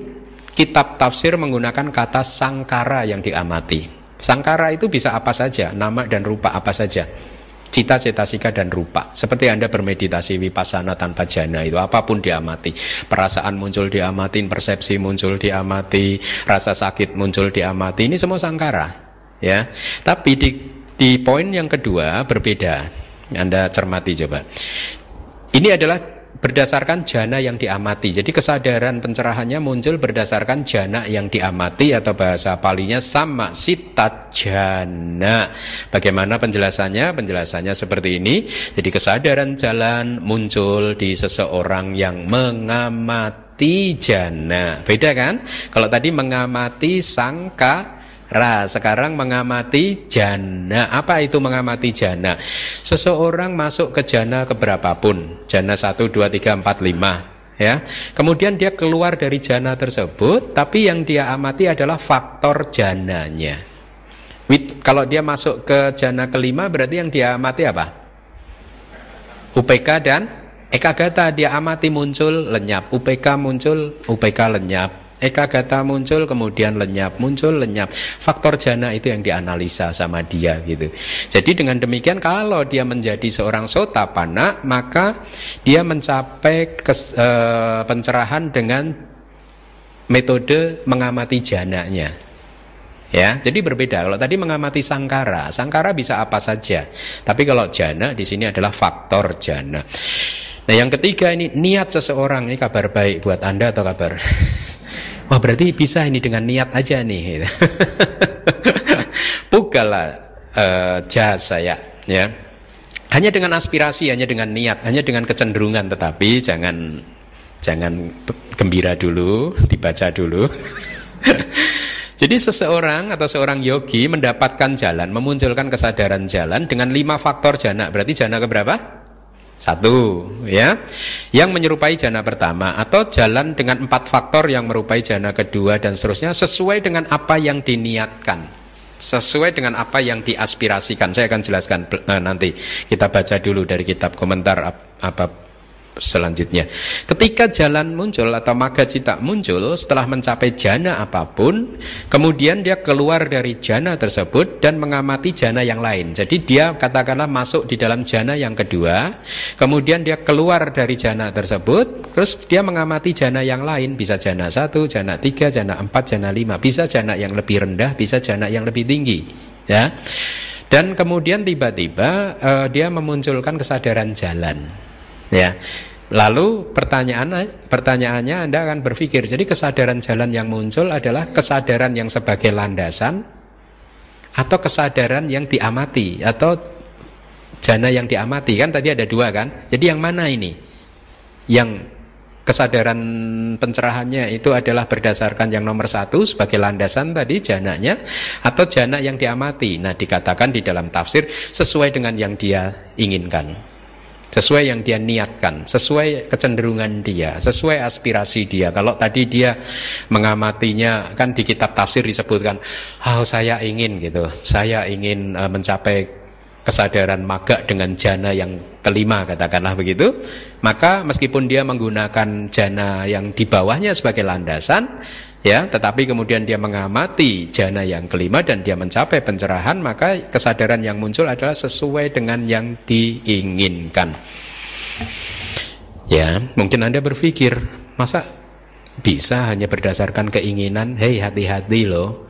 kitab tafsir menggunakan kata sangkara yang diamati. Sangkara itu bisa apa saja, nama dan rupa apa saja. Cita, cetasika, dan rupa. Seperti Anda bermeditasi vipassana tanpa jana, itu apapun diamati. Perasaan muncul diamatin, persepsi muncul diamati, rasa sakit muncul diamati. Ini semua sangkara, ya. Tapi di poin yang kedua berbeda. Anda cermati coba. Ini adalah berdasarkan jana yang diamati. Jadi kesadaran pencerahannya muncul berdasarkan jana yang diamati, atau bahasa palinya sama sita jana. Bagaimana penjelasannya? Penjelasannya seperti ini. Jadi kesadaran jalan muncul di seseorang yang mengamati jana. Beda kan? Kalau tadi mengamati sangka, sekarang mengamati jana. Apa itu mengamati jana? Seseorang masuk ke jana keberapapun, jana 1, 2, 3, 4, 5, ya. Kemudian dia keluar dari jana tersebut, tapi yang dia amati adalah faktor jananya. Kalau dia masuk ke jana kelima, berarti yang dia amati apa? UPK dan ekagata. Dia amati muncul, lenyap. UPK muncul, UPK lenyap. Ekagata muncul, kemudian lenyap, muncul, lenyap. Faktor jana itu yang dianalisa sama dia gitu. Jadi dengan demikian kalau dia menjadi seorang sotapanna, maka dia mencapai pencerahan dengan metode mengamati jananya. Ya, jadi berbeda. Kalau tadi mengamati sangkara, sangkara bisa apa saja. Tapi kalau jana di sini adalah faktor jana. Nah, yang ketiga ini niat seseorang. Ini kabar baik buat Anda atau kabar? Wah, berarti bisa ini dengan niat aja nih. Bukalah jasa ya. Hanya dengan aspirasi, hanya dengan niat, hanya dengan kecenderungan, tetapi jangan gembira dulu, dibaca dulu. Jadi seseorang atau seorang yogi mendapatkan jalan, memunculkan kesadaran jalan dengan 5 faktor jana. Berarti jana keberapa? 1, ya, yang menyerupai jana pertama, atau jalan dengan 4 faktor yang merupai jana kedua, dan seterusnya, sesuai dengan apa yang diniatkan, sesuai dengan apa yang diaspirasikan. Saya akan jelaskan nanti. Kita baca dulu dari kitab komentar apa selanjutnya. Ketika jalan muncul atau magga cita muncul setelah mencapai jana apapun, kemudian dia keluar dari jana tersebut dan mengamati jana yang lain. Jadi dia katakanlah masuk di dalam jana yang kedua, kemudian dia keluar dari jana tersebut, terus dia mengamati jana yang lain. Bisa jana 1, jana 3, jana 4, jana 5. Bisa jana yang lebih rendah, bisa jana yang lebih tinggi, ya. Dan kemudian tiba-tiba dia memunculkan kesadaran jalan. Ya, lalu pertanyaannya Anda akan berpikir, jadi kesadaran jalan yang muncul adalah kesadaran yang sebagai landasan atau kesadaran yang diamati atau jana yang diamati? Kan tadi ada 2 kan? Jadi yang mana ini? Yang kesadaran pencerahannya itu adalah berdasarkan yang nomor 1 sebagai landasan tadi jananya, atau jana yang diamati? Nah, dikatakan di dalam tafsir sesuai dengan yang dia inginkan, sesuai yang dia niatkan, sesuai kecenderungan dia, sesuai aspirasi dia. Kalau tadi dia mengamatinya, kan di kitab tafsir disebutkan, saya ingin gitu, saya ingin mencapai kesadaran magga dengan jana yang kelima, katakanlah begitu. Maka meskipun dia menggunakan jana yang di bawahnya sebagai landasan, ya, tetapi kemudian dia mengamati jana yang kelima dan dia mencapai pencerahan, maka kesadaran yang muncul adalah sesuai dengan yang diinginkan. Ya, mungkin Anda berpikir, masa bisa hanya berdasarkan keinginan? Hei, hati-hati loh.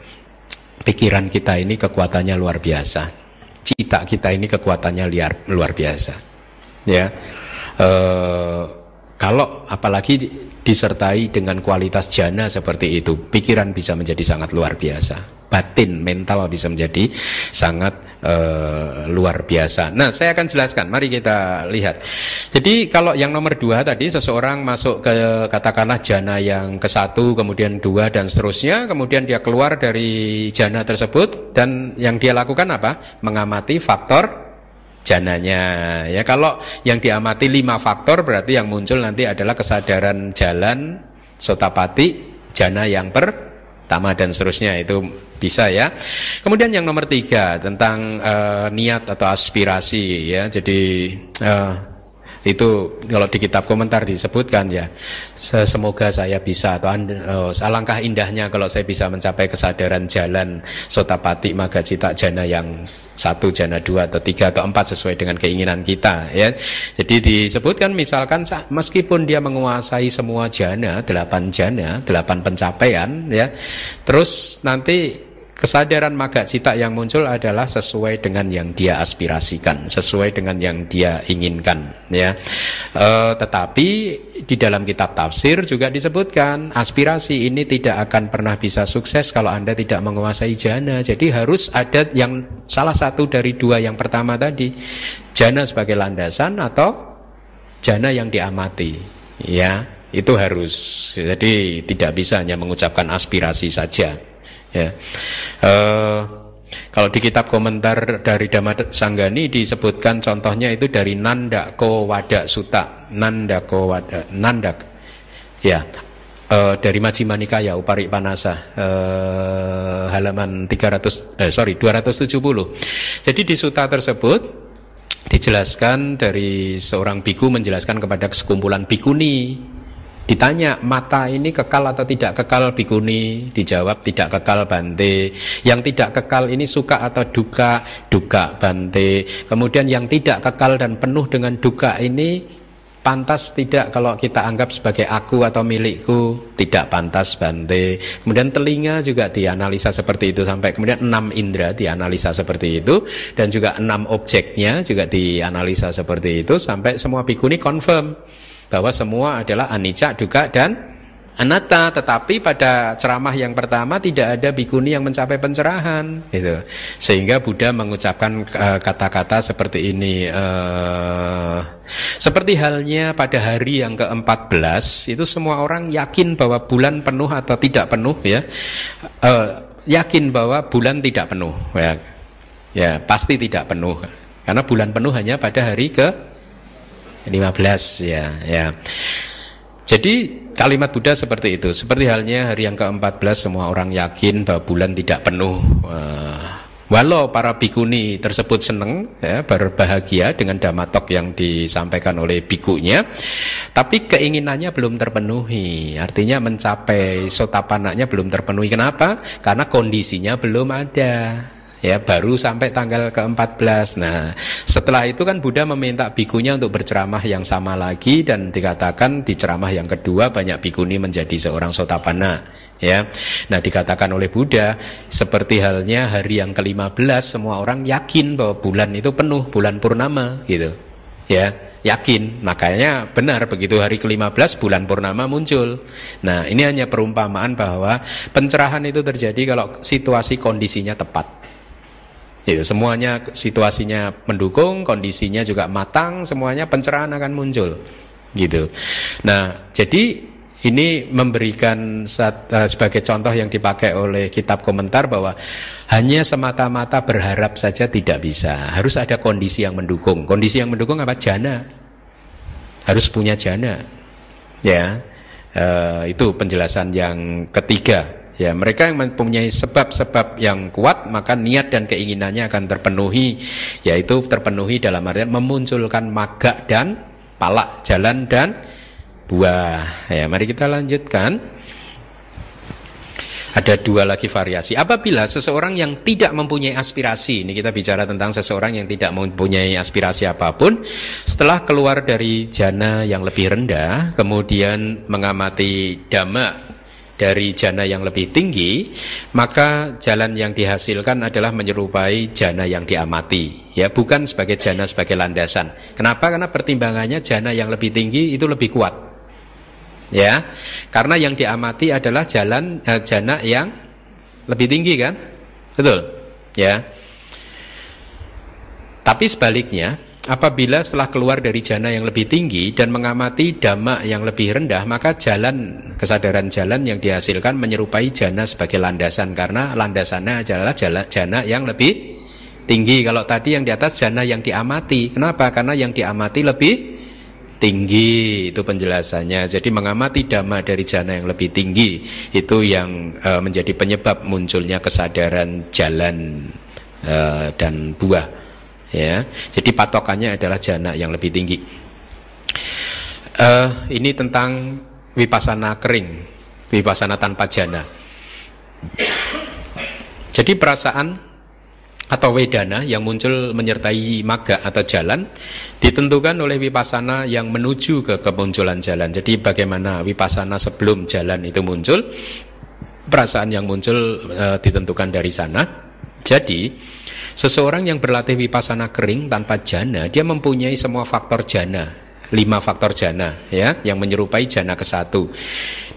Pikiran kita ini kekuatannya luar biasa. Cita kita ini kekuatannya luar biasa. Ya, kalau apalagi disertai dengan kualitas jana seperti itu, pikiran bisa menjadi sangat luar biasa. Batin, mental bisa menjadi sangat luar biasa. Nah, saya akan jelaskan. Mari kita lihat. Jadi kalau yang nomor 2 tadi, seseorang masuk ke katakanlah jana yang ke-1, kemudian 2 dan seterusnya, kemudian dia keluar dari jana tersebut, dan yang dia lakukan apa? Mengamati faktor jananya. Ya kalau yang diamati 5 faktor berarti yang muncul nanti adalah kesadaran jalan, sotapati, jana yang pertama dan seterusnya, itu bisa ya. Kemudian yang nomor 3 tentang niat atau aspirasi ya. Jadi itu kalau di kitab komentar disebutkan ya, semoga saya bisa, atau alangkah indahnya kalau saya bisa mencapai kesadaran jalan sotapati maga cita jana yang 1, jana 2 atau 3 atau 4 sesuai dengan keinginan kita ya. Jadi disebutkan misalkan meskipun dia menguasai semua jana, 8 jana, 8 pencapaian ya, terus nanti kesadaran maga cita yang muncul adalah sesuai dengan yang dia aspirasikan, sesuai dengan yang dia inginkan ya. Tetapi di dalam kitab tafsir juga disebutkan aspirasi ini tidak akan pernah bisa sukses kalau Anda tidak menguasai jana. Jadi harus ada yang salah satu dari 2 yang pertama tadi, jana sebagai landasan atau jana yang diamati ya, itu harus. Jadi tidak bisa hanya mengucapkan aspirasi saja ya. Kalau di kitab komentar dari Dhamma Sanggani disebutkan contohnya itu dari Nandako Wada Sutta, Nandak ya, dari Majjhima Nikaya Uparipanasa, halaman 270. Jadi di sutta tersebut dijelaskan dari seorang biku menjelaskan kepada sekumpulan bikuni. Ditanya, mata ini kekal atau tidak kekal bikuni? Dijawab, tidak kekal Bante. Yang tidak kekal ini suka atau duka? Duka Bante. Kemudian yang tidak kekal dan penuh dengan duka ini pantas tidak kalau kita anggap sebagai aku atau milikku? Tidak pantas Bante. Kemudian telinga juga dianalisa seperti itu, sampai kemudian 6 indera dianalisa seperti itu, dan juga 6 objeknya juga dianalisa seperti itu, sampai semua bikuni confirm bahwa semua adalah anicca, dukkha, dan anatta. Tetapi pada ceramah yang pertama tidak ada bikuni yang mencapai pencerahan gitu. Sehingga Buddha mengucapkan kata-kata seperti ini. Seperti halnya pada hari yang ke-14 itu semua orang yakin bahwa bulan penuh atau tidak penuh ya. Yakin bahwa bulan tidak penuh ya. Ya, pasti tidak penuh. Karena bulan penuh hanya pada hari ke-15 ya. Jadi kalimat Buddha seperti itu. Seperti halnya hari yang ke-14 semua orang yakin bahwa bulan tidak penuh. Walau para bikuni tersebut senang ya, berbahagia dengan dhammatok yang disampaikan oleh bikunya, tapi keinginannya belum terpenuhi. Artinya mencapai sotapananya belum terpenuhi. Kenapa? Karena kondisinya belum ada. Ya, baru sampai tanggal ke-14. Nah, setelah itu kan Buddha meminta bikunya untuk berceramah yang sama lagi, dan dikatakan di ceramah yang kedua banyak bikuni menjadi seorang sotapanna. Ya, nah dikatakan oleh Buddha seperti halnya hari yang ke-15 semua orang yakin bahwa bulan itu penuh, bulan purnama gitu. Ya, yakin. Makanya benar begitu hari ke-15 bulan purnama muncul. Nah, ini hanya perumpamaan bahwa pencerahan itu terjadi kalau situasi kondisinya tepat. Itu semuanya situasinya mendukung, kondisinya juga matang, semuanya pencerahan akan muncul gitu. Nah, jadi ini memberikan sebagai contoh yang dipakai oleh kitab komentar bahwa hanya semata-mata berharap saja tidak bisa. Harus ada kondisi yang mendukung. Kondisi yang mendukung apa? Jana. Harus punya jana. Ya, itu penjelasan yang ketiga. Ya, mereka yang mempunyai sebab-sebab yang kuat, maka niat dan keinginannya akan terpenuhi, yaitu terpenuhi dalam artian memunculkan magga dan pala, jalan dan buah. Ya, mari kita lanjutkan. Ada 2 lagi variasi. Apabila seseorang yang tidak mempunyai aspirasi, ini kita bicara tentang seseorang yang tidak mempunyai aspirasi apapun, setelah keluar dari jana yang lebih rendah, kemudian mengamati dhamma dari jana yang lebih tinggi, maka jalan yang dihasilkan adalah menyerupai jana yang diamati, ya, bukan sebagai jana sebagai landasan. Kenapa? Karena pertimbangannya jana yang lebih tinggi itu lebih kuat, ya, karena yang diamati adalah jana yang lebih tinggi, kan, betul, ya. Tapi sebaliknya, apabila setelah keluar dari jana yang lebih tinggi dan mengamati dhamma yang lebih rendah, maka kesadaran jalan yang dihasilkan menyerupai jana sebagai landasan, karena landasannya adalah jana yang lebih tinggi. Kalau tadi yang di atas jana yang diamati. Kenapa? Karena yang diamati lebih tinggi, itu penjelasannya. Jadi mengamati dhamma dari jana yang lebih tinggi itu yang menjadi penyebab munculnya kesadaran jalan dan buah. Ya, jadi patokannya adalah jana yang lebih tinggi. Ini tentang vipassana kering, vipassana tanpa jana. Jadi perasaan atau wedana yang muncul menyertai magga atau jalan ditentukan oleh vipassana yang menuju ke kemunculan jalan. Jadi bagaimana vipassana sebelum jalan itu muncul, perasaan yang muncul ditentukan dari sana. Jadi seseorang yang berlatih vipassana kering tanpa jana, dia mempunyai semua faktor jana, 5 faktor jana ya, yang menyerupai jana ke-1.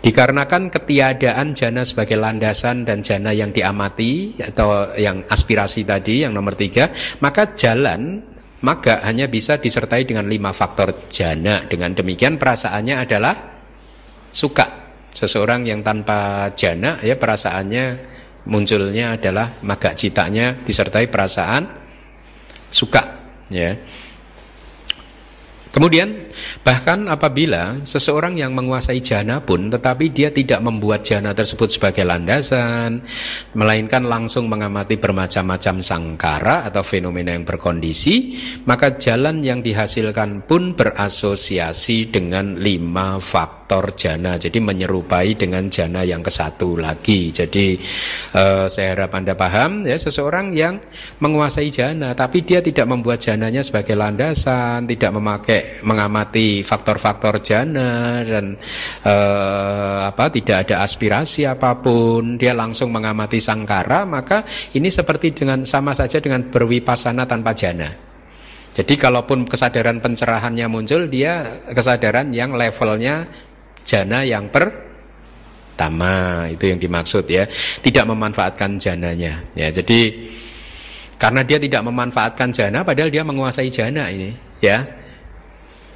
Dikarenakan ketiadaan jana sebagai landasan dan jana yang diamati atau yang aspirasi tadi yang nomor 3, maka jalan magga hanya bisa disertai dengan 5 faktor jana. Dengan demikian perasaannya adalah suka. Seseorang yang tanpa jana ya, perasaannya munculnya adalah magga citanya disertai perasaan suka ya. Kemudian bahkan apabila seseorang yang menguasai jana pun tetapi dia tidak membuat jana tersebut sebagai landasan, melainkan langsung mengamati bermacam-macam sangkara atau fenomena yang berkondisi, maka jalan yang dihasilkan pun berasosiasi dengan 5 faktor jana. Jadi menyerupai dengan jana yang ke-1 lagi. Jadi saya harap Anda paham ya, seseorang yang menguasai jana tapi dia tidak membuat jananya sebagai landasan, tidak mengamati faktor-faktor jana dan tidak ada aspirasi apapun, dia langsung mengamati sangkara, maka ini seperti sama saja dengan bervipassana tanpa jana. Jadi kalaupun kesadaran pencerahannya muncul, dia kesadaran yang levelnya jana yang pertama, itu yang dimaksud ya, tidak memanfaatkan jananya ya. Jadi karena dia tidak memanfaatkan jana padahal dia menguasai jana ini ya.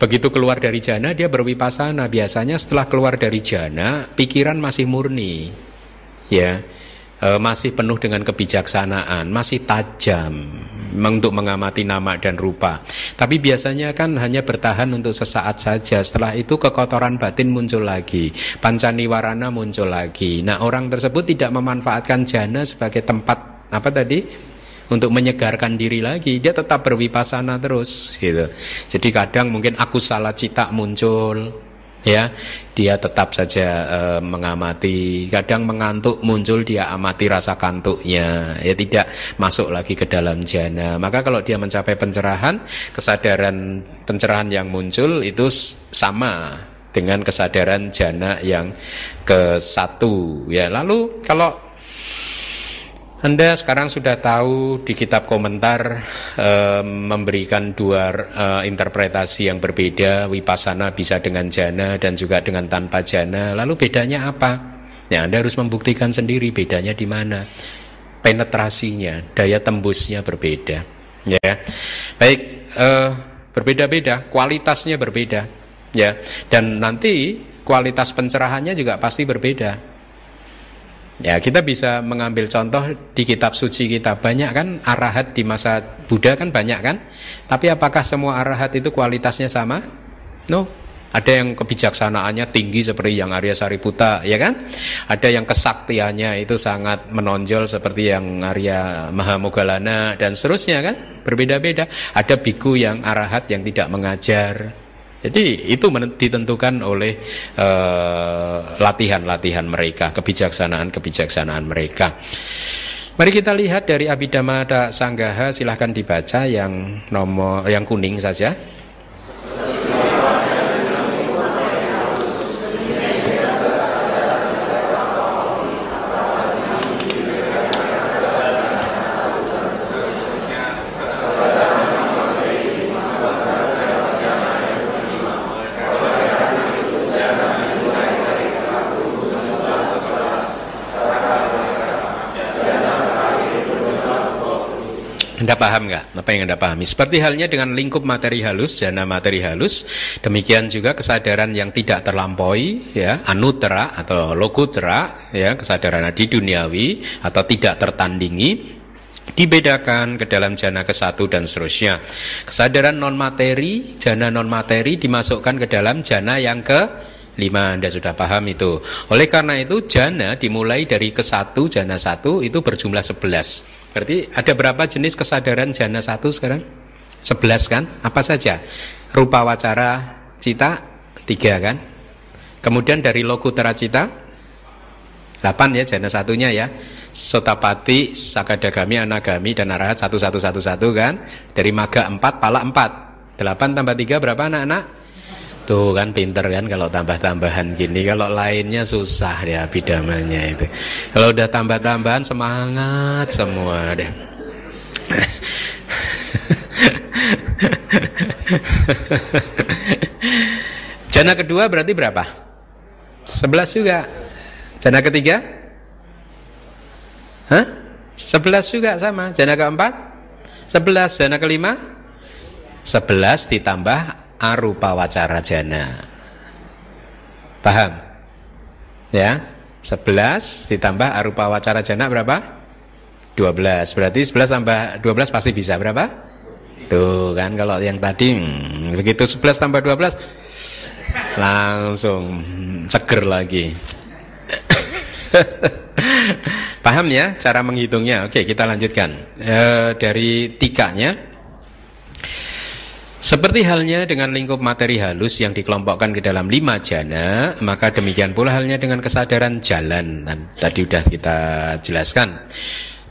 Begitu keluar dari jana dia bervipassana. Biasanya setelah keluar dari jana pikiran masih murni ya, masih penuh dengan kebijaksanaan, masih tajam untuk mengamati nama dan rupa. Tapi biasanya kan hanya bertahan untuk sesaat saja. Setelah itu kekotoran batin muncul lagi, pancaniwarana muncul lagi. Nah, orang tersebut tidak memanfaatkan jana sebagai tempat untuk menyegarkan diri lagi, dia tetap bervipassana terus gitu. Jadi kadang mungkin akusala cita muncul ya, dia tetap saja mengamati. Kadang mengantuk muncul, dia amati rasa kantuknya ya, tidak masuk lagi ke dalam jana. Maka kalau dia mencapai pencerahan, kesadaran pencerahan yang muncul itu sama dengan kesadaran jana yang ke-1 ya. Lalu kalau Anda sekarang sudah tahu di kitab komentar memberikan 2 interpretasi yang berbeda, vipassana bisa dengan jana dan juga dengan tanpa jana. Lalu bedanya apa? Ya, Anda harus membuktikan sendiri bedanya di mana. Penetrasinya, daya tembusnya berbeda. Ya, baik, berbeda-beda, kualitasnya berbeda. Ya, dan nanti kualitas pencerahannya juga pasti berbeda. Ya, kita bisa mengambil contoh di kitab suci kita. Banyak kan arahat di masa Buddha kan banyak kan? Tapi apakah semua arahat itu kualitasnya sama? No. Ada yang kebijaksanaannya tinggi seperti yang Arya Sariputta, ya kan? Ada yang kesaktiannya itu sangat menonjol seperti yang Arya Mahamoggallana dan seterusnya kan? Berbeda-beda. Ada biku yang arahat yang tidak mengajar. Jadi itu ditentukan oleh latihan-latihan mereka, kebijaksanaan mereka. Mari kita lihat dari Abhidhamma Sanggaha, silahkan dibaca yang kuning saja. Anda paham nggak apa yang Anda pahami? Seperti halnya dengan lingkup materi halus, jana materi halus, demikian juga kesadaran yang tidak terlampaui, ya, anuttara atau lokuttara, ya, kesadaran adi duniawi atau tidak tertandingi, dibedakan ke dalam jana ke-1 dan seterusnya. Kesadaran non materi, jana non materi dimasukkan ke dalam jana yang ke-5. Anda sudah paham itu. Oleh karena itu jana dimulai dari ke-1, jana 1 itu berjumlah 11. Berarti ada berapa jenis kesadaran jana 1 sekarang? 11 kan? Apa saja? Rupa wacara cita 3 kan? Kemudian dari lokutara cita 8 ya, jana satunya ya. Sotapati, Sakadagami, Anagami, dan Arahat 1111 kan. Dari Maga 4, Pala 4. 8 tambah 3 berapa anak-anak? Tuh kan pinter kan kalau tambah-tambahan gini. Kalau lainnya susah ya abhidhamanya itu. Kalau udah tambah-tambahan semangat semua deh. Jana kedua berarti berapa? 11 juga. Jana ketiga? 11 juga sama. Jana keempat 11. Jana kelima 11 ditambah arupa wacara jana. Paham? Ya, 11 ditambah arupa wacara jana berapa? 12. Berarti 11 tambah 12 pasti bisa berapa? Tuh kan kalau yang tadi begitu 11 tambah 12 langsung seger lagi. Paham ya cara menghitungnya? Oke, kita lanjutkan. Dari tikanya, seperti halnya dengan lingkup materi halus yang dikelompokkan ke dalam 5 jana, maka demikian pula halnya dengan kesadaran jalan. Tadi sudah kita jelaskan.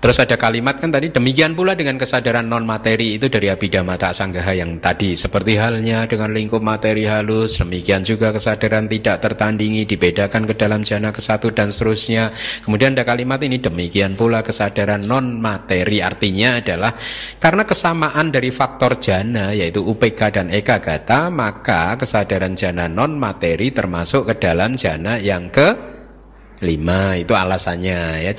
Terus ada kalimat kan tadi, demikian pula dengan kesadaran non materi itu dari Abhidhamma Sanggaha yang tadi. Seperti halnya dengan lingkup materi halus, demikian juga kesadaran tidak tertandingi dibedakan ke dalam jana ke-1 dan seterusnya. Kemudian ada kalimat ini, demikian pula kesadaran non materi. Artinya adalah karena kesamaan dari faktor jana yaitu UPK dan ekagata, maka kesadaran jana non materi termasuk ke dalam jana yang ke-5. Itu alasannya ya.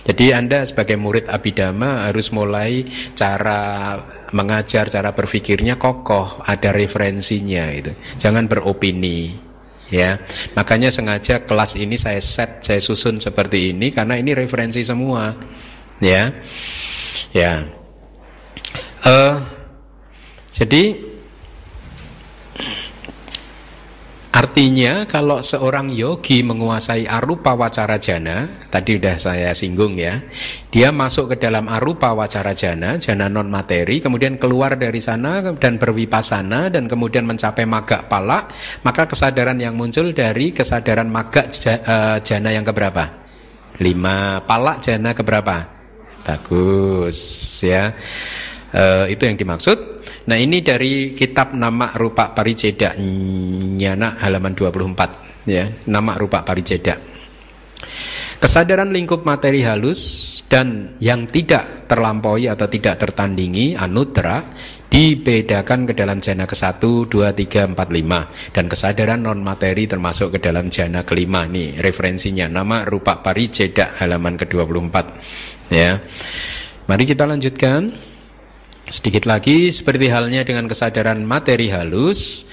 Jadi Anda sebagai murid Abhidhamma harus mulai cara mengajar, cara berpikirnya kokoh, ada referensinya itu. Jangan beropini ya. Makanya sengaja kelas ini saya susun seperti ini karena ini referensi semua ya. Ya. Jadi artinya kalau seorang yogi menguasai arupa wacara jana, tadi sudah saya singgung ya, dia masuk ke dalam arupa wacara jana, jana non materi, kemudian keluar dari sana dan berwipasana dan kemudian mencapai magga pala, maka kesadaran yang muncul dari kesadaran magga jana yang keberapa? 5. Pala jana keberapa? Bagus ya. Itu yang dimaksud. Nah ini dari kitab Nama Rupa Pariceda Nyana halaman 24 ya, Nama Rupa Pariceda. Kesadaran lingkup materi halus dan yang tidak terlampaui atau tidak tertandingi anuttara dibedakan ke dalam jana ke-1, 2, 3, 4, 5. Dan kesadaran non materi termasuk ke dalam jana ke-5. Nih referensinya Nama Rupa Pariceda halaman ke-24 ya. Mari kita lanjutkan. Sedikit lagi, seperti halnya dengan kesadaran materi halus,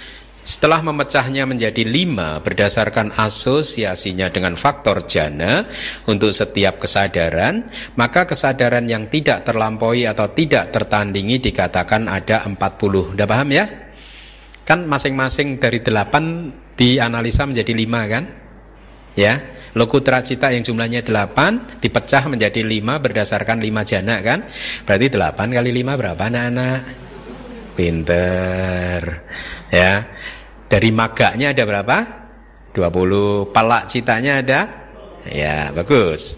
setelah memecahnya menjadi 5 berdasarkan asosiasinya dengan faktor jana untuk setiap kesadaran, maka kesadaran yang tidak terlampaui atau tidak tertandingi dikatakan ada 40. Udah paham ya? Kan masing-masing dari 8 dianalisa menjadi 5 kan? Ya. Lokutra cita yang jumlahnya 8 dipecah menjadi 5 berdasarkan 5 jana kan? Berarti 8 kali 5 berapa anak-anak? Pinter ya. Dari maganya ada berapa? 20. Pala citanya ada? Ya bagus.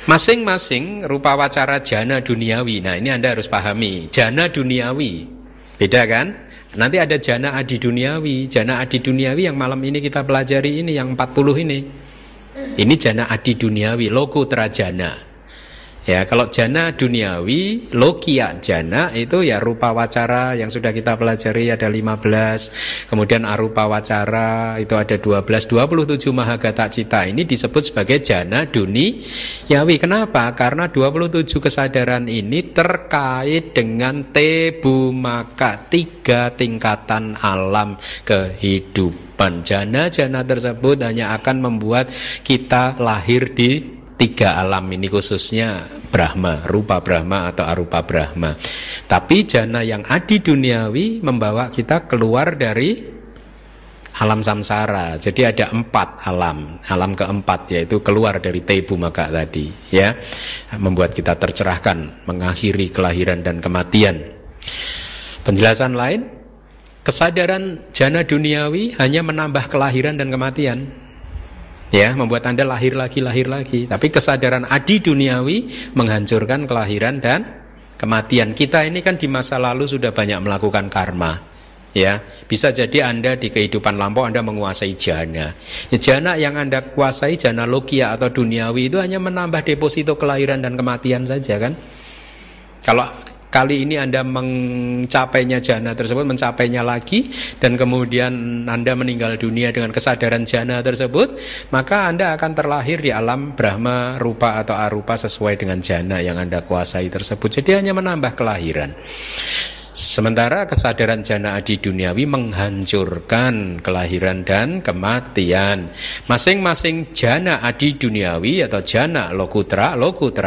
Masing-masing rupa wacara jana duniawi. Nah ini Anda harus pahami. Jana duniawi beda kan? Nanti ada jana adi duniawi. Jana adi duniawi yang malam ini kita pelajari ini, yang 40 ini. Ini jana adi duniawi, lokutra jana. Ya, kalau jana duniawi, lokia jana itu ya rupa wacara yang sudah kita pelajari ada 15. Kemudian arupa wacara itu ada 12, 27 mahagata cita. Ini disebut sebagai jana duniawi. Kenapa? Karena 27 kesadaran ini terkait dengan tebumaka, 3 tingkatan alam kehidupan. Jana-jana tersebut hanya akan membuat kita lahir di tiga alam ini, khususnya Brahma, rupa Brahma atau arupa Brahma. Tapi jana yang adi duniawi membawa kita keluar dari alam samsara. Jadi ada 4 alam. Alam keempat yaitu keluar dari Tebumaka tadi, ya, membuat kita tercerahkan, mengakhiri kelahiran dan kematian. Penjelasan lain, kesadaran jana duniawi hanya menambah kelahiran dan kematian, ya, membuat Anda lahir lagi. Tapi kesadaran adi duniawi menghancurkan kelahiran dan kematian. Kita ini kan di masa lalu sudah banyak melakukan karma, ya. Bisa jadi Anda di kehidupan lampau Anda menguasai jana. Ya, jana yang Anda kuasai, jana lokia atau duniawi, itu hanya menambah deposito kelahiran dan kematian saja kan. Kalau kali ini Anda mencapainya jana tersebut, mencapainya lagi, dan kemudian Anda meninggal dunia dengan kesadaran jana tersebut, maka Anda akan terlahir di alam Brahma, rupa atau arupa sesuai dengan jana yang Anda kuasai tersebut. Jadi hanya menambah kelahiran. Sementara kesadaran jana adi duniawi menghancurkan kelahiran dan kematian. Masing-masing jana adi duniawi atau jana lokutra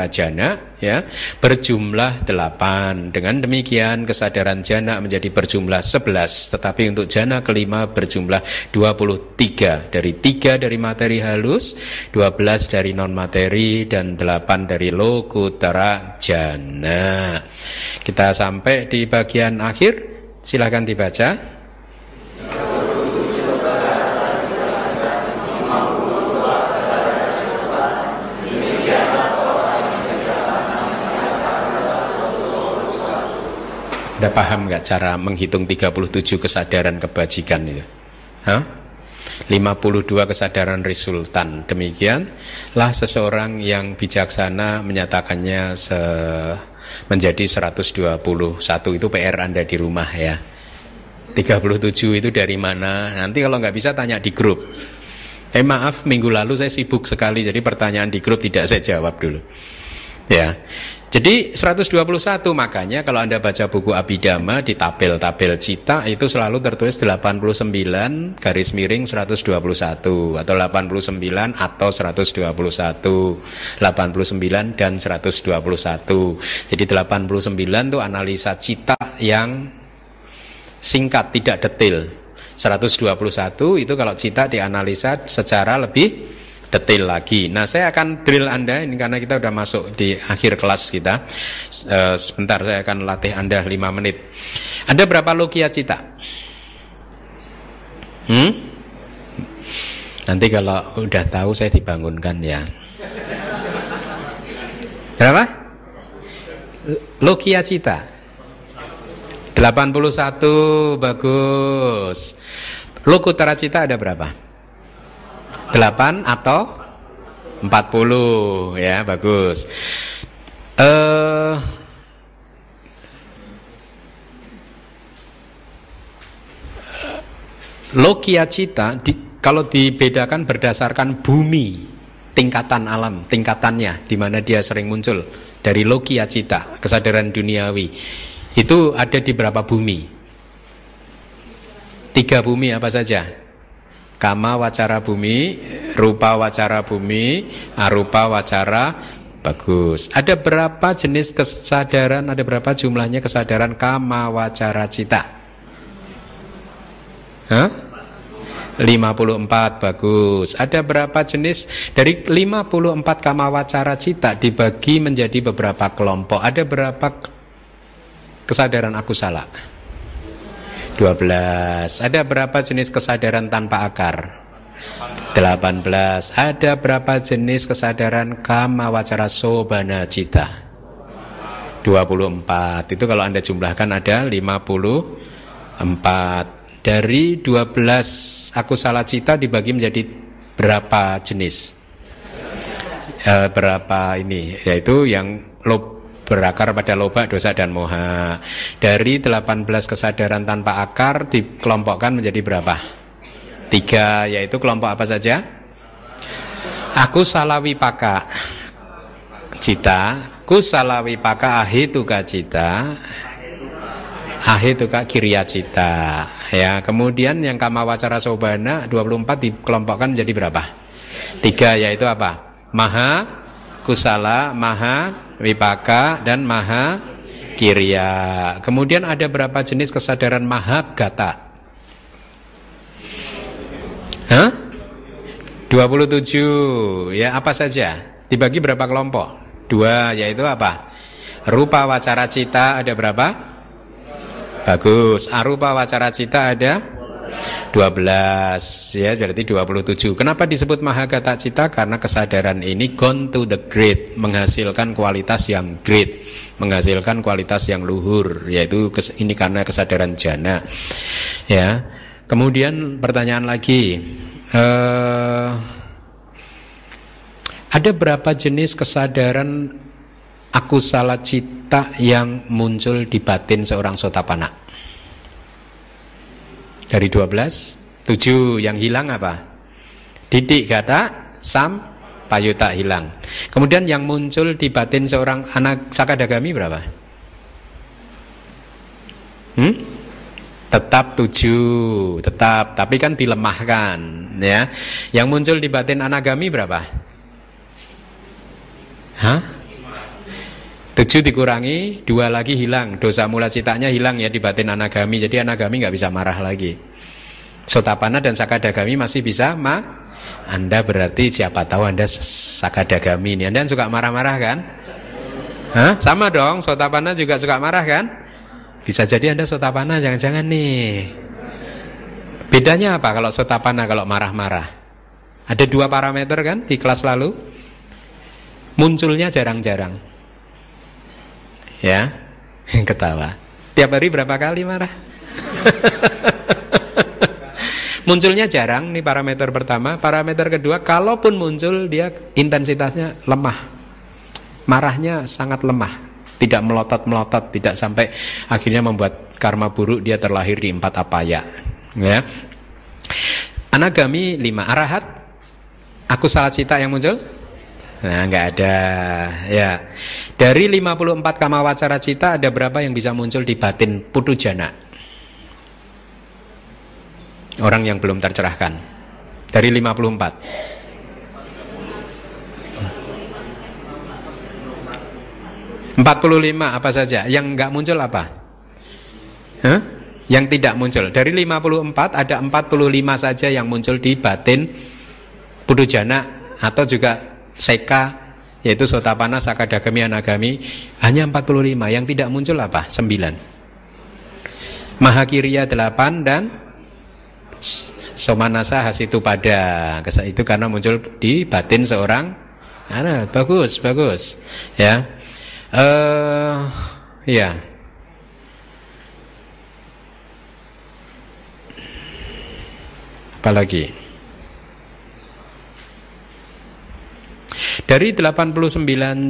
jana, ya, berjumlah 8. Dengan demikian kesadaran jana menjadi berjumlah 11. Tetapi untuk jana kelima berjumlah 23. Dari 3 dari materi halus, 12 dari non materi, dan 8 dari lokutra jana. Kita sampai di bagian akhir. Silakan dibaca. Anda paham nggak cara menghitung 37 kesadaran kebajikan itu? 52 kesadaran resultan. Demikianlah seseorang yang bijaksana menyatakannya menjadi 121. Itu PR Anda di rumah, ya. 37 itu dari mana? Nanti kalau nggak bisa tanya di grup. Maaf, minggu lalu saya sibuk sekali, jadi pertanyaan di grup tidak saya jawab dulu, ya. Jadi 121, makanya kalau Anda baca buku Abhidhamma di tabel-tabel cita itu selalu tertulis 89 garis miring 121 atau 89 atau 121, 89 dan 121. Jadi 89 itu analisa cita yang singkat, tidak detail. 121 itu kalau cita dianalisa secara lebih detail lagi. Nah, saya akan drill Anda ini karena kita sudah masuk di akhir kelas kita. Sebentar, saya akan latih Anda 5 menit. Ada berapa lokia cita? Nanti kalau udah tahu saya dibangunkan, ya. Berapa? Lokia cita 81, bagus. Lokuttara cita ada berapa? 8 atau 40, ya, bagus. Lokia cita kalau dibedakan berdasarkan bumi, tingkatan alam, tingkatannya di mana dia sering muncul. Dari lokia cita, kesadaran duniawi, itu ada di berapa bumi? 3 bumi apa saja? Kama wacara bumi, rupa wacara bumi, arupa wacara, bagus. Ada berapa jenis kesadaran, ada berapa jumlahnya kesadaran kama wacara cita? 54, bagus. Ada berapa jenis? Dari 54 kama wacara cita dibagi menjadi beberapa kelompok. Ada berapa kesadaran akusala? 12. Ada berapa jenis kesadaran tanpa akar? 18. Ada berapa jenis kesadaran kama wacara sobana cita? 24. Itu kalau Anda jumlahkan ada 54. Dari 12 akusala cita dibagi menjadi berapa jenis? Berapa ini? Yaitu yang berakar pada loba, dosa, dan moha. Dari 18 kesadaran tanpa akar dikelompokkan menjadi berapa? 3, yaitu kelompok apa saja? Akusala wipaka cita, kusala wipaka ahituka cita, ahituka kiriya cita, ya. Kemudian yang kama wacara sobana 24 dikelompokkan menjadi berapa? 3, yaitu apa? Maha kusala, maha wipaka, dan maha kiriya. Kemudian ada berapa jenis kesadaran maha gata? 27. Ya, apa saja? Dibagi berapa kelompok? 2, yaitu apa? Rupa wacara cita ada berapa? Bagus. Arupa wacara cita ada 12, ya, berarti 27. Kenapa disebut mahagata cita? Karena kesadaran ini gone to the great, menghasilkan kualitas yang great, menghasilkan kualitas yang luhur, yaitu ini karena kesadaran jana. Ya. Kemudian pertanyaan lagi, ada berapa jenis kesadaran akusala cita yang muncul di batin seorang sotapanna? Dari 12, 7 yang hilang apa? Didik gata, sam, payuta hilang. Kemudian yang muncul di batin seorang anak sakadagami berapa? Tetap 7, tetap, tapi kan dilemahkan, ya. Yang muncul di batin anagami berapa? 7 dikurangi 2 lagi hilang, dosa mula citanya hilang ya di batin anagami, jadi anagami nggak bisa marah lagi. Sotapanna dan sakadagami masih bisa Anda berarti siapa tahu Anda sakadagami ini. Anda suka marah-marah kan? Sama dong, sotapanna juga suka marah kan? Bisa jadi Anda sotapanna, jangan-jangan nih. Bedanya apa kalau sotapanna kalau marah-marah? Ada 2 parameter kan di kelas lalu? Munculnya jarang-jarang. Ya, ketawa. Tiap hari berapa kali marah? Munculnya jarang, nih parameter pertama. Parameter kedua, kalaupun muncul dia intensitasnya lemah. Marahnya sangat lemah, tidak melotot-melotot, tidak sampai akhirnya membuat karma buruk dia terlahir di 4 apaya. Ya. Anagami 5, arahat, akusala cita yang muncul? Nah, nggak ada. Ya. Dari 54 kama wacara cita ada berapa yang bisa muncul di batin putujana? Orang yang belum tercerahkan. Dari 54. 45 apa saja? Yang nggak muncul apa? Yang tidak muncul. Dari 54 ada 45 saja yang muncul di batin putujana atau juga seka, yaitu sotapanna, sakadagami, anagami. Hanya 45. Yang tidak muncul apa? 9. Mahakiriya 8 dan somanasa hasitupada. Itu karena muncul di batin seorang. Bagus. Ya. Ya. Apalagi? Dari 89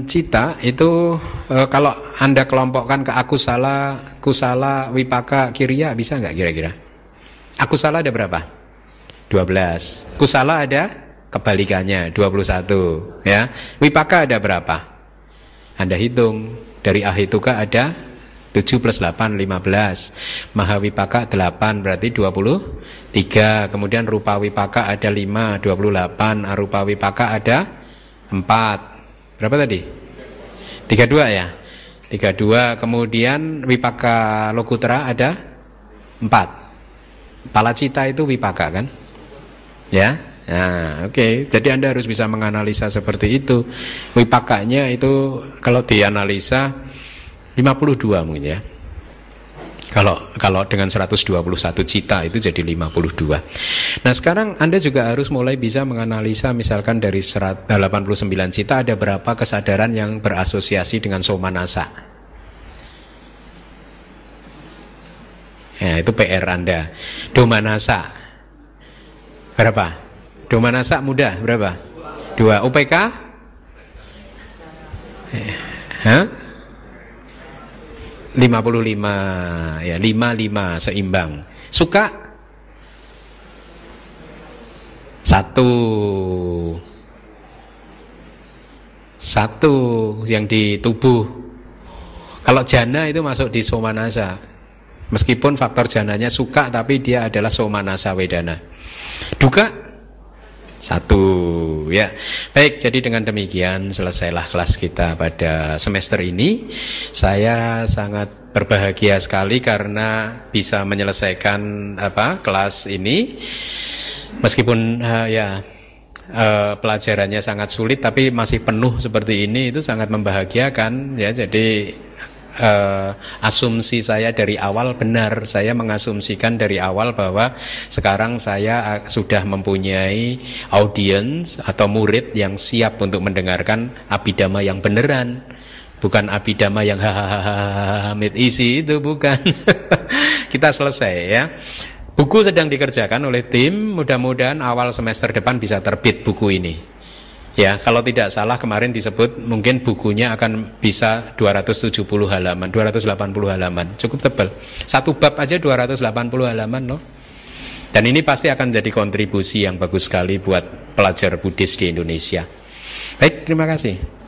cita itu kalau Anda kelompokkan ke akusala, kusala, wipaka, kiriya, bisa nggak kira-kira? Akusala ada berapa? 12. Kusala ada kebalikannya 21, ya. Wipaka ada berapa? Anda hitung, dari ahituka ada 7 plus 8, 15. Mahawipaka 8 berarti 23. Kemudian rupa wipaka ada 5, 28. Arupa wipaka ada 4. Berapa tadi? 32 ya? 32. Kemudian wipaka lokutra ada 4. Palacita itu wipaka kan? Ya? Nah, oke. Jadi Anda harus bisa menganalisa seperti itu. Wipakanya itu kalau dianalisa 52 mungkin ya. Kalau dengan 121 cita itu jadi 52. Nah, sekarang Anda juga harus mulai bisa menganalisa misalkan dari 89 cita ada berapa kesadaran yang berasosiasi dengan somanasa. Ya, itu PR Anda. Domanasa berapa? Domanasa mudah berapa? 2. UPK? 55 ya, 55 seimbang. Suka 1 yang di tubuh. Kalau jana itu masuk di somanasa. Meskipun faktor jananya suka, tapi dia adalah somanasa wedana. Duka Satu, ya. Baik, jadi dengan demikian selesailah kelas kita pada semester ini. Saya sangat berbahagia sekali karena bisa menyelesaikan kelas ini. Meskipun pelajarannya sangat sulit, tapi masih penuh seperti ini, itu sangat membahagiakan, ya. Jadi asumsi saya dari awal benar. Saya mengasumsikan dari awal bahwa sekarang saya sudah mempunyai audiens atau murid yang siap untuk mendengarkan abidama yang beneran, bukan abidama yang hamid isi itu, bukan. Kita selesai, ya. Buku sedang dikerjakan oleh tim. Mudah-mudahan awal semester depan bisa terbit buku ini. Ya, kalau tidak salah kemarin disebut mungkin bukunya akan bisa 270 halaman, 280 halaman. Cukup tebal. Satu bab aja 280 halaman loh. Dan ini pasti akan jadi kontribusi yang bagus sekali buat pelajar Buddhis di Indonesia. Baik, terima kasih.